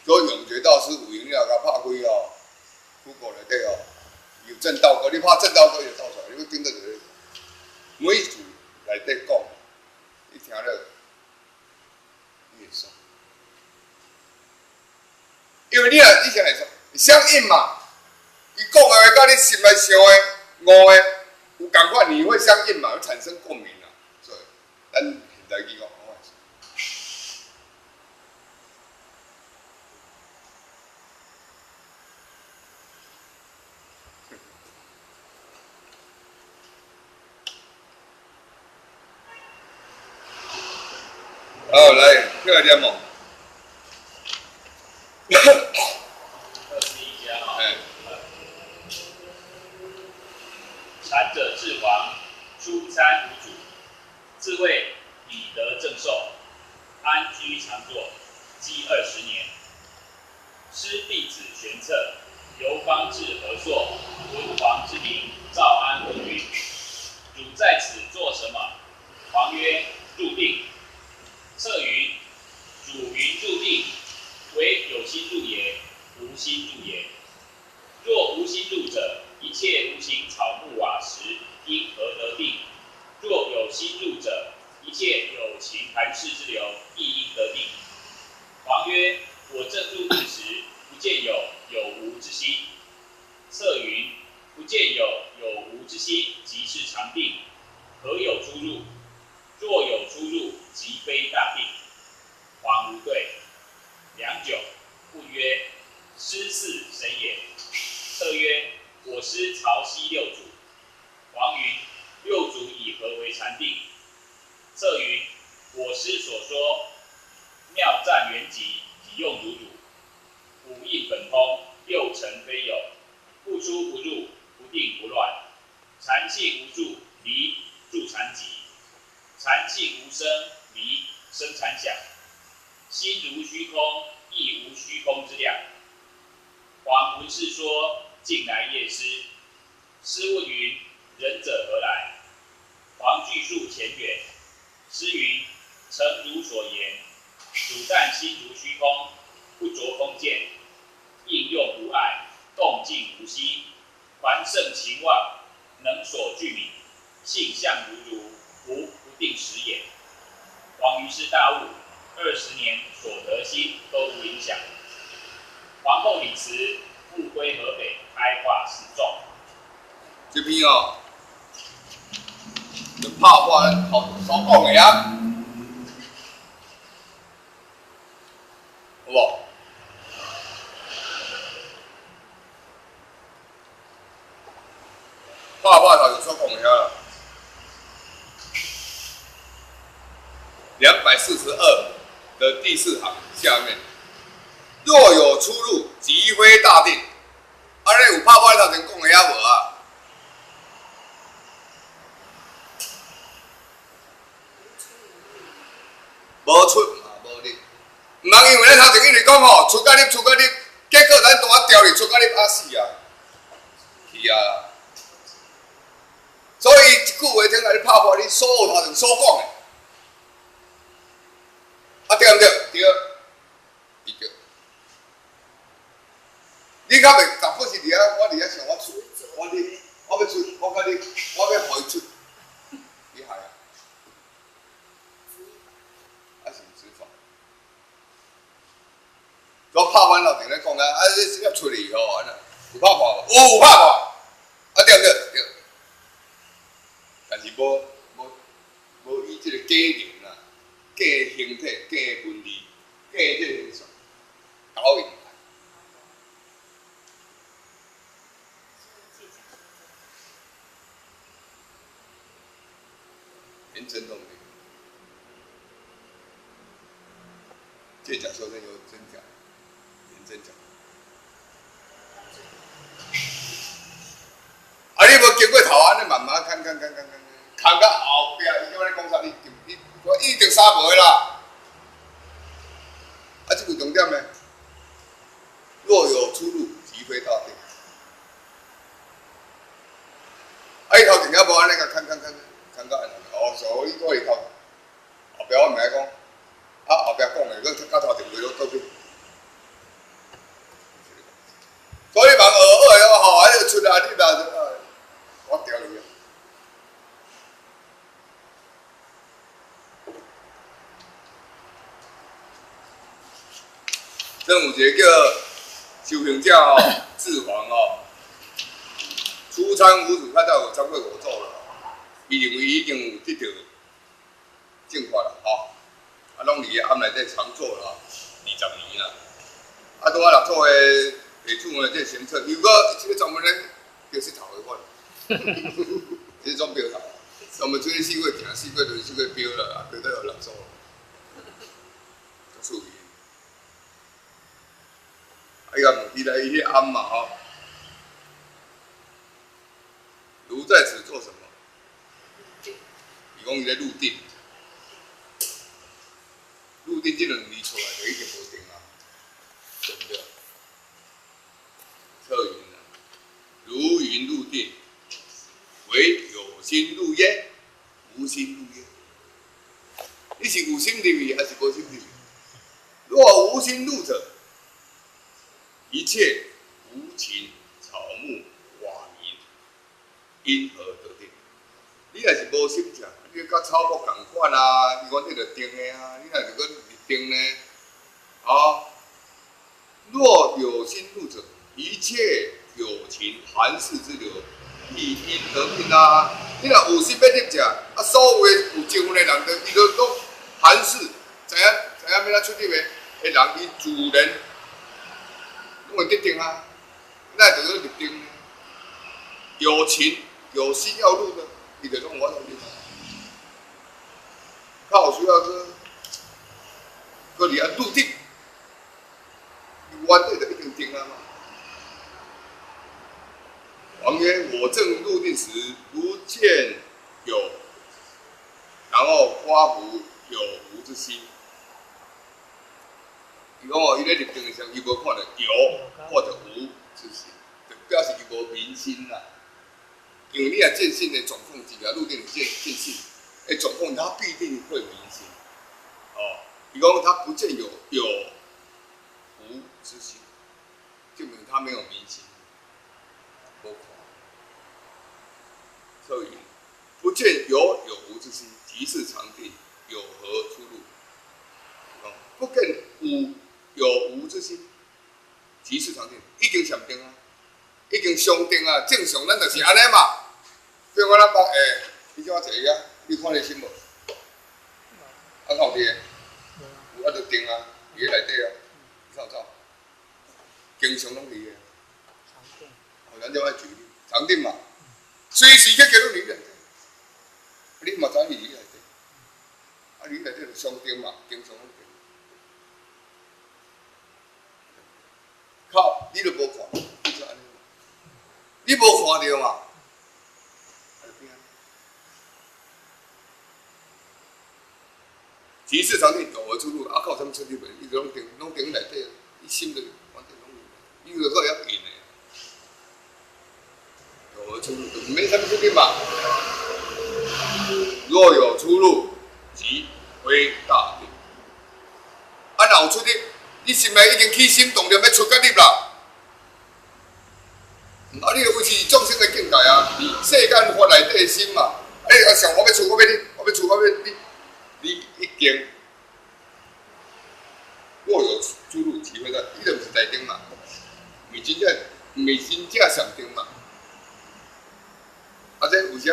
所以永觉道师有闲了，甲拍开哦，苦果内底哦，有正道歌，你拍正道歌就倒出来，你要听到就是每一句内底讲，你听了你会爽，因为你先来说，相应嘛，伊讲的话甲你心内想的、悟的有共款，你会相应嘛，会产生共鸣啊。所以，咱现代语讲。好，来，第二点嘛。21家哈。禅者治皇，出参无主，自谓以德正寿，安居常坐，积20年。师弟子玄策，游方志何硕，文皇之名，赵安文云。主在此做什么？皇曰：入定。策云：主云入定，唯有心入也，无心入也。若无心入者，一切无形草木瓦石，因何得定？若有心入者，一切有情寒士之流，亦应得定。皇曰：我正入定时，不见有无之心。策云：不见有无之心，即是常定。何有出入？若有出入，即非大定。皇无对。良久，问曰：师似谁也？策曰：我师曹溪六祖。皇云：六祖以何为禅定？策云：我师所说，妙湛圆寂，体用如主，五印本通，六尘非有，不出不入，不定不乱，禅性无住，离住禅寂。禅性无生，离生禅想，心如虚空，亦无虚空之量。皇闻是说，进来夜师。师问云：仁者何来？皇具述前远。师云：诚如所言，主但心如虚空，不着空见，应用无碍，动静无息，凡圣情妄，能所具名，性相如，无不定时也。皇于是大悟，20年所得心都无影响。皇后李慈复归河北，开化示众。这边哦，就拍我头所讲的啊，有无？拍我头就所讲的啊。242的第4行下面，若有出入，即非大定。安尼有拍拍头前讲的遐无啊？无出嘛，无入。唔通因为咱头前一直讲吼，出甲入，出甲入，结果咱单啊调入出甲入啊死啊！是啊。所以一句话听来你拍破你所有头前所讲的，啊对毋对？对，伊对。你较袂逐不是伫遐，我伫遐想我出，我要出，我甲你，我要互伊出，你害啊？还是执法？我拍完头前咧讲啊，啊你要出去吼，安那有拍破无？有拍破，啊对毋对？对。但是无以即个假形啊、假形体、假分离、假即个形象搞赢。言真动力，借假修真有真假，言真假。啊！你无经过头安尼慢慢看到后壁，伊叫你讲啥？你我一定杀无啦。啊，这个重点呢？若有出入，即非大定。啊，伊头前遐无安尼个看到安尼，哦，所以我伊头后壁我毋爱讲，啊后壁讲的，佮头前袂落倒去。所以忙学的吼，啊，你出来你若我调你啊。真有一个叫修行者吼，智皇吼，初参五祖，较早有参过五祖了，伊认为已经有得到正法了吼，啊，拢伫个庵内底常做了20年啦，啊，拄啊六祖的地主呢，这行测，如果这个专门咧就是头的款，这种标头，专门做四月行，四月就是四月标了，啊，标到有六祖，注意。伊个问题来，伊迄暗嘛吼，如在此做什么？伊讲伊咧入定，入定这两字出来就已经无定啊，对不对？测云啊，如云入定，为有心入焉，无心入焉。你是有心入去还是无心入去？若无心入者，一切无情草木瓦民，因何得定？你若是无心者，你甲草木共款啊，伊讲迄个定的啊，你若是讲定呢？啊，若有心入者，一切有情含事之流，亦因得定啊。你若有心要入者，啊，所有有情分的人，伊都含事，知影要怎出入的人，伊自然。拢会得定啊，那就要入定呢。有情有心要入的，伊就讲我要入。较有需要搁伫遐入定，原底就一定定啊嘛。王曰：我正入定时，不见有，然后发乎有无之心。伊讲哦，伊咧入定的时候，伊无看到有或者无之心，就表示伊无明心啦。因为你若见性的总共几个入定的见性，总共它必定会明心。哦，伊讲他不见有无之心，证明他没有明心。无看，所以不见有无之心，即是常定，有何出入？不见有无之心，即是常定，已经上定啊，已经上定啊。正常咱就是安尼嘛。比如讲咱讲你叫我坐啊，你看你心无？啊，有伫个，有啊，就定啊，伫个内底啊，走走，经常拢伫个。常定。哦，咱就爱举例，常定嘛，随时去叫你内底，你嘛知你内底，啊，你内底就上定嘛，经常拢定。靠，你都无看，你无看到嘛？提示常定有何出路？啊，靠，什么出入门？伊就拢定内底，伊心就完全拢有，伊就个要赢的。有何出路？没什么出入嘛。若有出入，即为大定。啊，若有出入，你心内已经起心动念要出甲入啦。啊，你就维持众生的境界啊！世间法内底心嘛。啊，想我要出，我要你，我要出，我要你已经若有出入，即会到，伊就毋是大定嘛，毋是真正上定嘛。啊，这有啥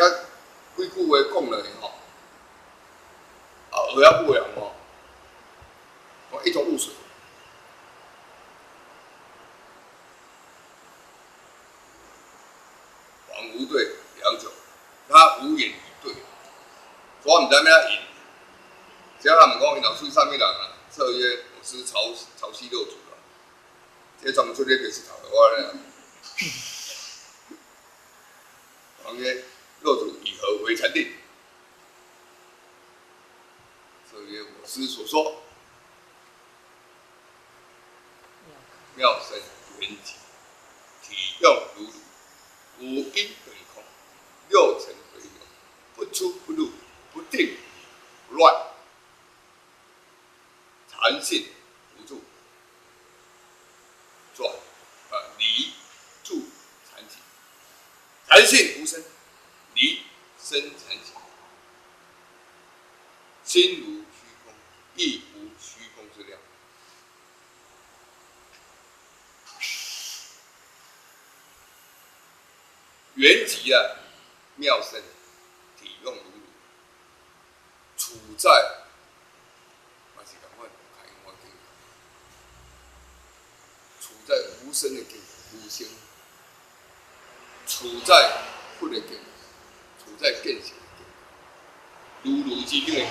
几句话讲落去吼，啊，学了不人吼，我一头雾水。王无对，良久，他无言以对，所以我毋知要怎应。只要他们讲，因老师上面人啊，策曰我是潮汐六祖啊，这专门出这个是头的我呢。王曰：六祖以何为禅定？策曰：我师所说，妙生圆寂，体用如如，五阴本空，六尘回流，不出不入，不定不乱。禅性无助，离住禅起，禅性无生，离生禅起，心如虚空，亦无虚空之量。圆寂啊，妙生，体用如如，处在。在无生的境界，无生；处在不的境界，处在见性的境界，如如之境的境界，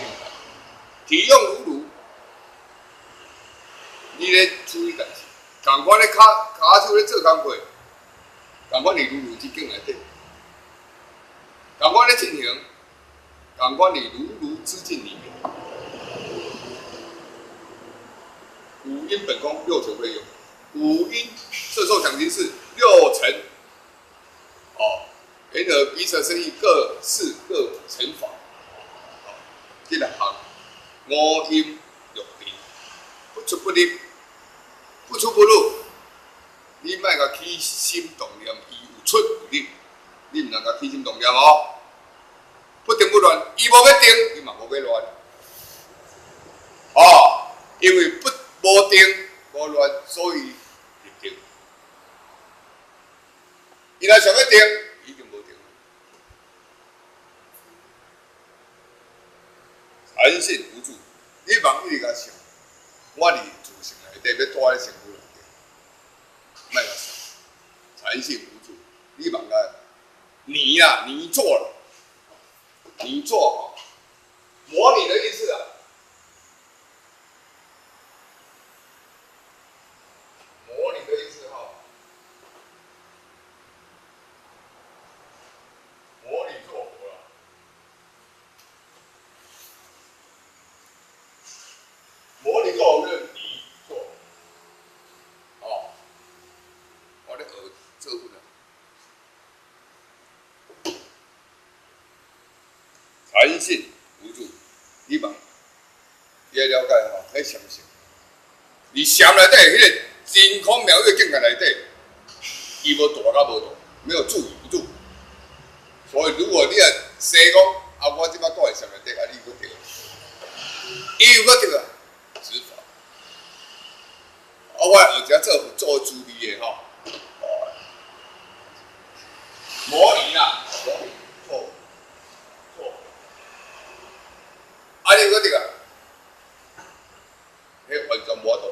体用如如。你咧注意代志，共款咧骹手咧做工课，共款伫如如之境内底，共款咧进行，共款伫如如之境里面。五阴本空，六尘非有。五阴摄受想行识，六尘缘何彼此生意，各事各成法。这个行五阴六定，不出不入，不出不入。你莫甲起心动念，伊有出有入，你唔能甲起心动念哦。不定不乱，伊无要定，伊嘛无要乱。因为无定无乱，所以。伊若想要定，已经无定。禅性无助，你茫一直甲想，我伫自性内底要住在身躯内底，莫甲想。禅性无助，你茫甲泥啊泥做了，泥做模拟的意思啊。禅性无助，你茫，你要了解吼，迄禅性，你禅内底迄个真空妙有境界内底，伊无大甲无大，没有助与不助。所以如果你若说讲，我即摆住在禅内底，你有得，伊有得啊，执法。我学者做主义的吼，模拟啦，模拟错。你有得啊？迄完全无法度。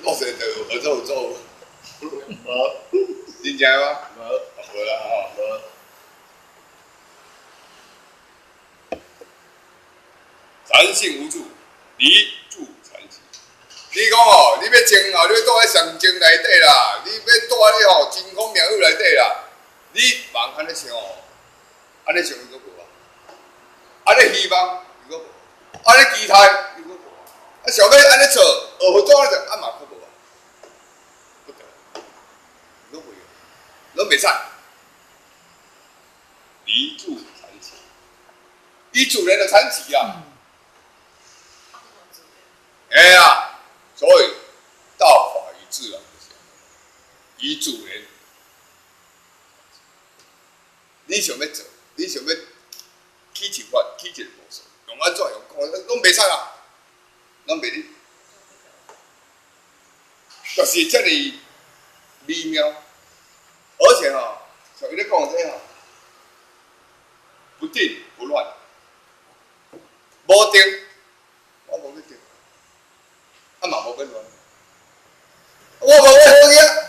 我现在有做，真正吗？无啦吼。禅性无助，离住残期。你讲哦，你要种哦，你要住喺上经内底啦，你要住喺咧吼真空庙宇内底啦，你望安尼想哦，安尼想伊个无啊，安尼希望伊个无，安尼期待伊个无，啊想要安尼做，学做安尼做，啊嘛佫无啊，不得，伊个袂用，拢袂使。离住残期，伊自然就残期啊。哎呀，所以道法与自然不相，以自然。你想要做，你想要起一法，起一个步数，用安怎用讲，拢袂使啦，拢袂哩。就是这么微妙，而且哈，像伊咧讲这哈。不定不乱，无定，我无要定，啊嘛无要乱，我无要好嘢，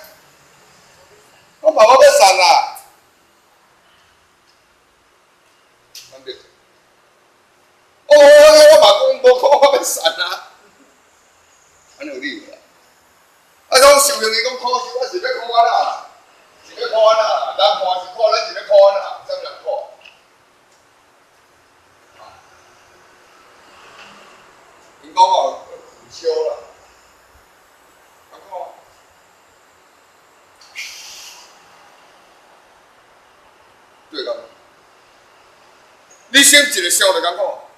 我嘛无要散啦，安对？我嘛讲我要散啦，安有理无啦？啊，讲受用伊讲考试，我是要考安啦，是要考安啦，人看是考，咱是要考安啦，怎人考？讲哦，苦修啦，然后对个，你先一个修就讲好，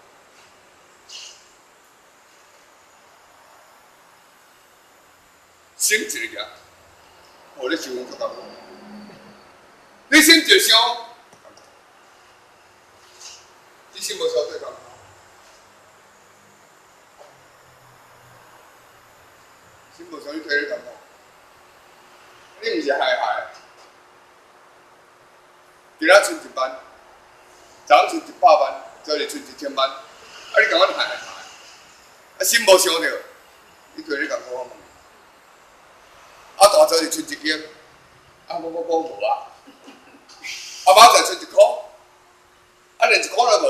先一个行，我咧修就讲好，你先一个修，你先无修对讲。新无想你推你干嘛？你毋是害，今仔剩一班，昨昏剩100班，昨日剩1000班，啊你甲阮害，啊心无想着，你推你干嘛？啊大昨日剩1亿，啊我无啊，啊明仔剩1箍，啊连1箍都无，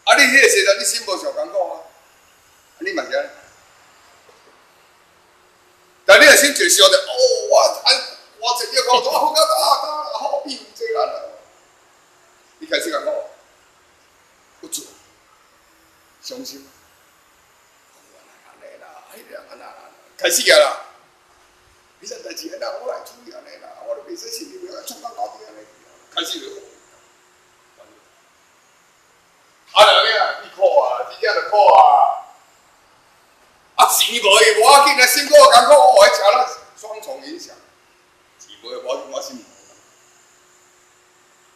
啊你迄个时阵你心无上艰苦啊，啊你嘛是安尼。但你若先接受着，哦，我一个工作好好庇护这人啦。你开始讲我不做，伤心。安尼啦，迄个安那，开始个啦。你这代志安那，我来处理安尼啦，我都袂使心里面创到搞定安尼。开始就，啊两个你苦啊，真正就苦啊。啊，钱无伊无要紧啊，辛苦艰苦，我迄食了双重影响。钱无无要紧，我心无，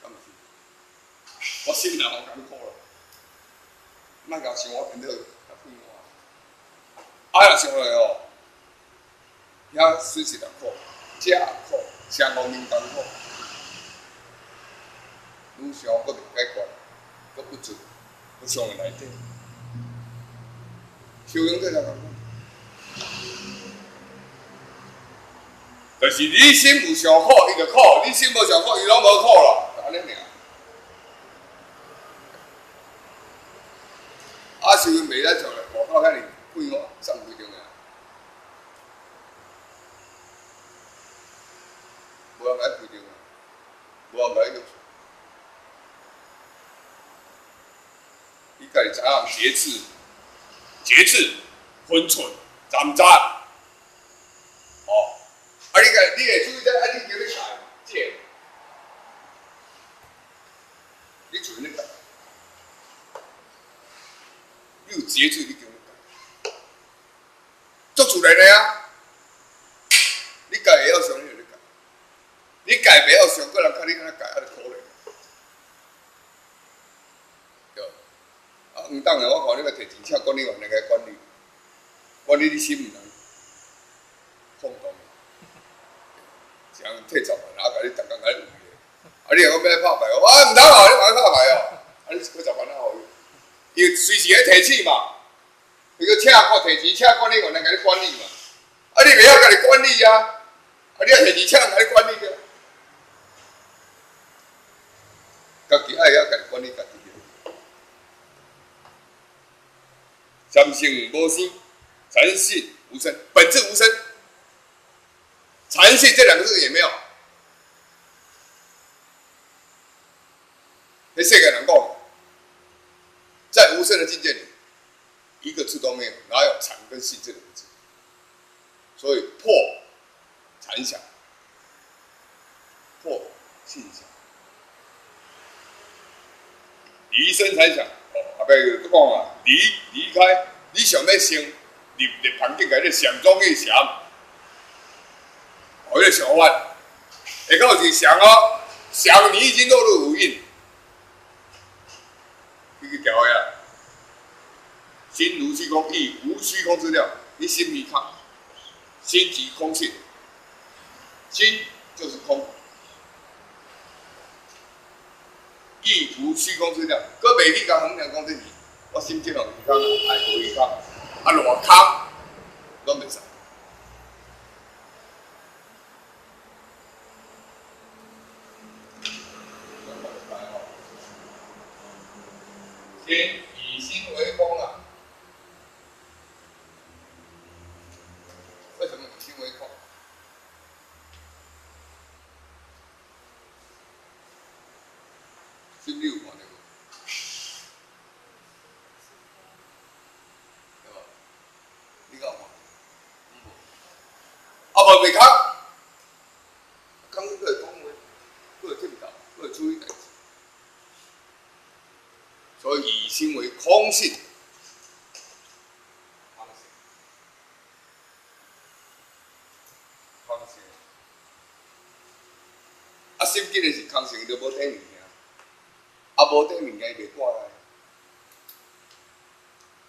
敢毋是？我心人好艰苦咯，莫甲生活变得较快活。啊，若想落哦，遐水是人苦，食也苦，上方面艰苦，愈想佫袂解决，佫不足，佫伤在内底。修行这条艰苦。就是你心有上苦，伊就苦；你心无上苦，伊拢无苦啦，安尼尔。啊，修行袂使做咧，步到遐尼快活，上几重要。无人来规定啊，无人来约束。你家己知影节制、分寸、站站。哦，啊！你会注意在，啊！你叫你改戒，你做你改，你有节制，你叫你改，做自然的啊！你改会晓上，你就改；你改袂晓上，个人看你安怎改，啊，就可怜。对，啊，唔当然，我看你个摕钱请管理员来个管理你心唔能空洞。像退10万，啊，甲你逐工甲你有咧，啊，你若讲要来拍牌，我唔通哦，你莫拍牌哦，啊，你几10万啊好伊，伊随时咧提钱嘛，伊个请提钱，请管理员来甲你管理嘛，啊，你袂晓甲你管理啊，啊，你要提钱请人甲你管理个，家己爱晓甲你管理家己个，三性无生，禅性无生，本质无生。禅性这两个字也没有。那世界人讲，在无生的境界里，一个字都没有，哪有禅跟性这两个字？所以破禅想，破性想，离生禅想。后壁又讲啊，离开，你想要生入环境，甲你想中去想，我咧想法，下到是想哦，想你已经落入无印，你去调下来，心如虚空，亦无虚空之料，你心迷空，心即空性，心就是空。亦无虚空之料，搁袂去甲衡量讲这是我心即有虚空，还无虚空，啊偌空，拢袂使。先以心为空啊？为什么以心为空？心里有看到无？对无？你敢有看？无。啊无袂空，空你会讲话，会听到，会处理代志。所以以心为空性，空性，啊，心真的是空性，就无底物件，啊，无底物件伊袂挂来，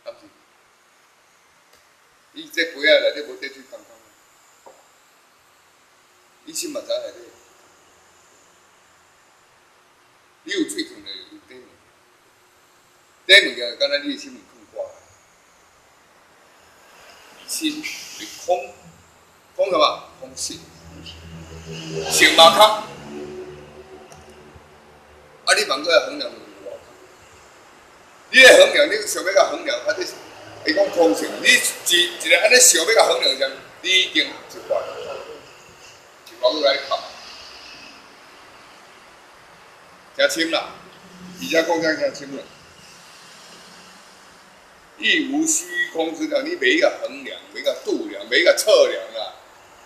啊不是？你这柜仔内底无底水空空，你心嘛知内底，你有水放咧有底物。底物件，敢若你的心有空挂，以心为空，空什么？空性，性嘛空。啊，你茫个来衡量有偌空？你来衡量，你想要甲衡量，啊，你讲空性，你一个安尼想要甲衡量上，你已经一块，一块过来靠，诚深啦，而且讲真诚深啦。亦无虚空之料，你袂去甲衡量，袂去甲度量，袂去甲测量啦。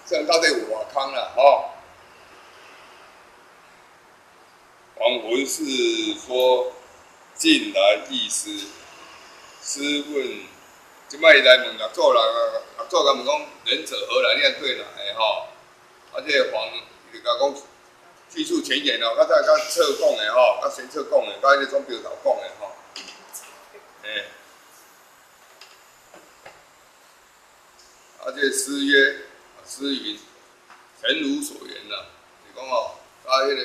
这样到底有偌空啦？吼！黄文是说近来意思，试问，即摆来问六祖甲问讲，仁者何来？你按对来吼？啊，这个黄就甲讲叙述前言哦，甲册讲的吼，甲先册讲的，甲迄种标头讲的吼，诶。啊，这诗曰：“诗云，诚如所言啦，是讲哦，甲迄个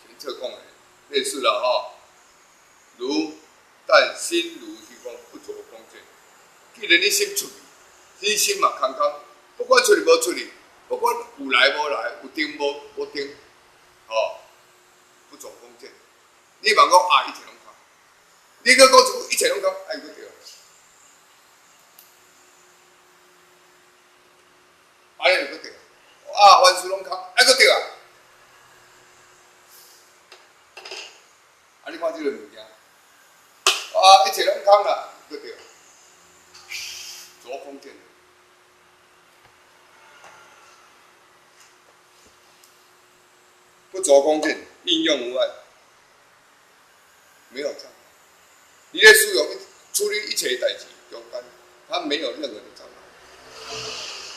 前册讲的类似啦吼。但心如虚空，不着空见。既然你心出去，你心嘛空空，不管出去无出去，不管有来无来，有定无定，吼，不着空见。你茫讲啊，一切拢空，你搁讲一切拢空，哎，佫对。”安尼就佫对，啊，凡事拢空，还佫对啊！啊，你看即个物件，啊，一切拢空啦，佫对，着空见。不着空见，应用无碍，没有障碍。你在使用处理一切代志中间，它没有任何的障碍。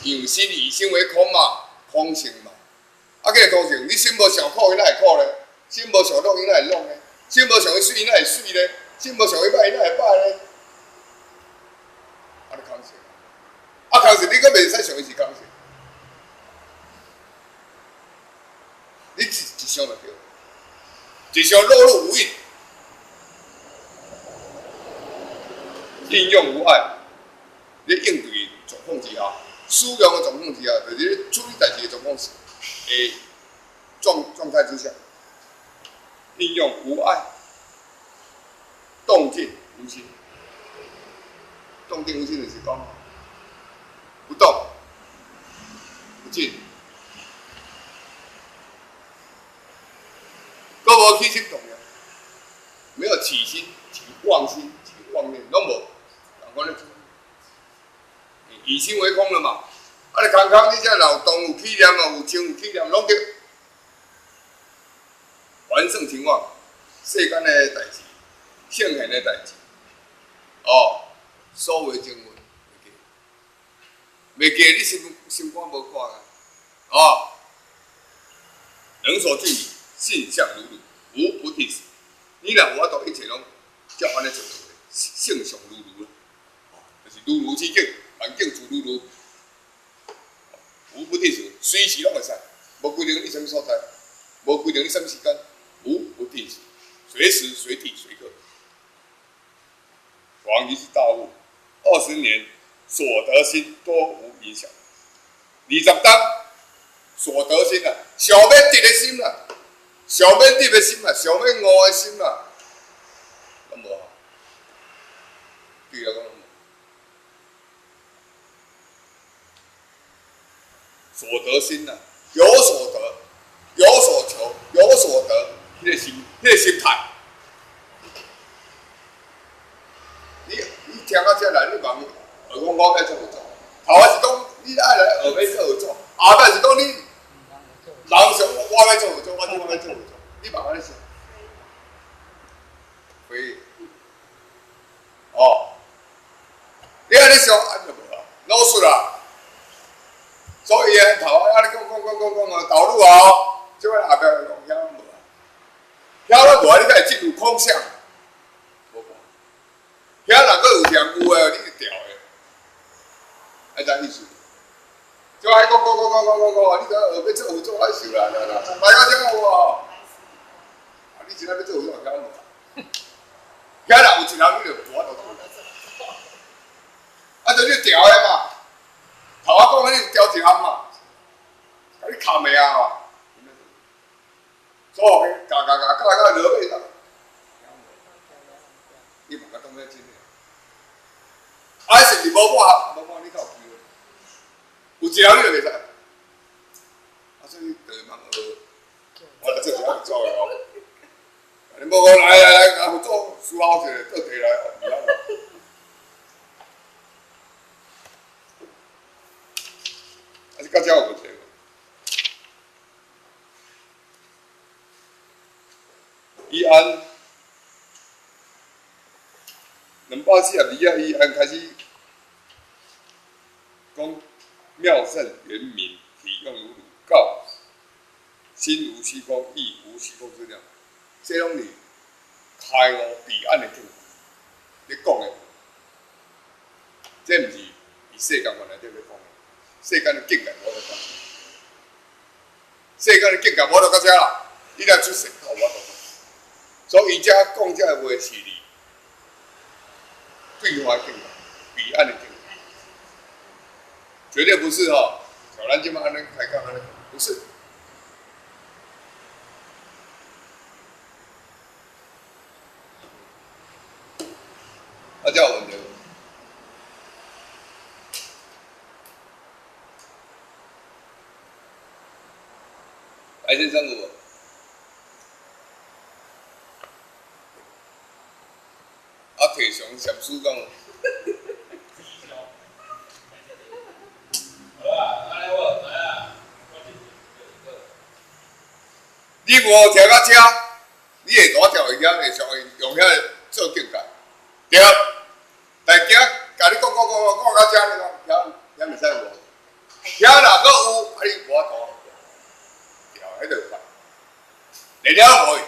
因心以心为空嘛，空性嘛。啊，个空性，你心无上苦，伊哪会苦咧？心无上乐，伊哪会乐咧？心无上水，伊哪会水咧？心无上歹，伊哪会歹咧？啊，你空性。啊，空性你阁袂使上伊是空性，你一想就对，一想落入无印，应用无碍，你应对状况之下。使用的状况之下，就是处理代志的状况的状态之下，应用无碍，动静无心，动定无心就是讲不动不静，都无起心动念，没有起心、起妄心、起妄念，拢无。我咧，以心为空了嘛。啊，你空空，你才有动有起念啊，有情有起念，拢叫完胜情况。世间的代志，圣贤的代志，哦，所谓经文袂记，你心肝无挂啊，哦，人所敬礼，性相如如，无不替死。你若有法度一切拢照安尼做落去，性相如如啦。就是如如之境，环境自如如，无不替死，随时拢会使，无规定你什么所在，无规定你什么时间，无不替死，随时随地随刻。王于是大悟，20年所得心多无影响。20当所得心啊，上要得的心啦，上要得的心啦，上要悟的心啦，拢无啊，对啊，讲。所得心呐、啊，有所得，有所求，有所得，迄个心态。你听到这来，你问我讲我该做何做？头仔是讲你爱来学要做何做，后摆是讲你人想我该做何做，我怎该做何做？你慢慢来想。可以。哦，你安尼想，安就无啊，老实啦。所以啊，头啊，你讲啊，道路啊，即摆后壁讲遐拢无啊，遐拢无啊，你才会进入空相，无讲。遐若佫有念有诶，你就调诶，安怎意思？即摆讲，你知学要做有做歹受啦，来到遮有无？啊，你真正要做有做，遐拢无啊。遐若有一人，你就无法度做。啊，就你调诶嘛。头仔讲，你调一项嘛，甲你砍的啊嘛，所以教到落尾啦，你嘛甲当咩真诶？啊，是无我你较有机会，有一项你就袂使，啊，所以就慢学，我来做一项做诶哦，你无讲来，啊，做输好者做题来，唔晓。还是到遮有问题。伊安242伊安开始讲妙圣圆明，体用如汝，告心如虚空，亦无虚空之量。这拢是开悟彼岸的境界。你讲的，这毋是以世间观内底要讲的。世间的境界无得讲，世间的境界无得到遮啦，你若出世靠我度。所以伊遮讲遮的话是你对方的境界，彼岸的境界，绝对不是吼，像咱即马安尼开讲安尼，不是。啊，遮有问题。白先生有无？啊，摕上禅师讲。你无听到遮，你会大条会晓会上会用遐做境界，对。但惊甲你讲到遮，你讲遐袂使无？遐若佫有，啊你无法度。迄就快，连了无去，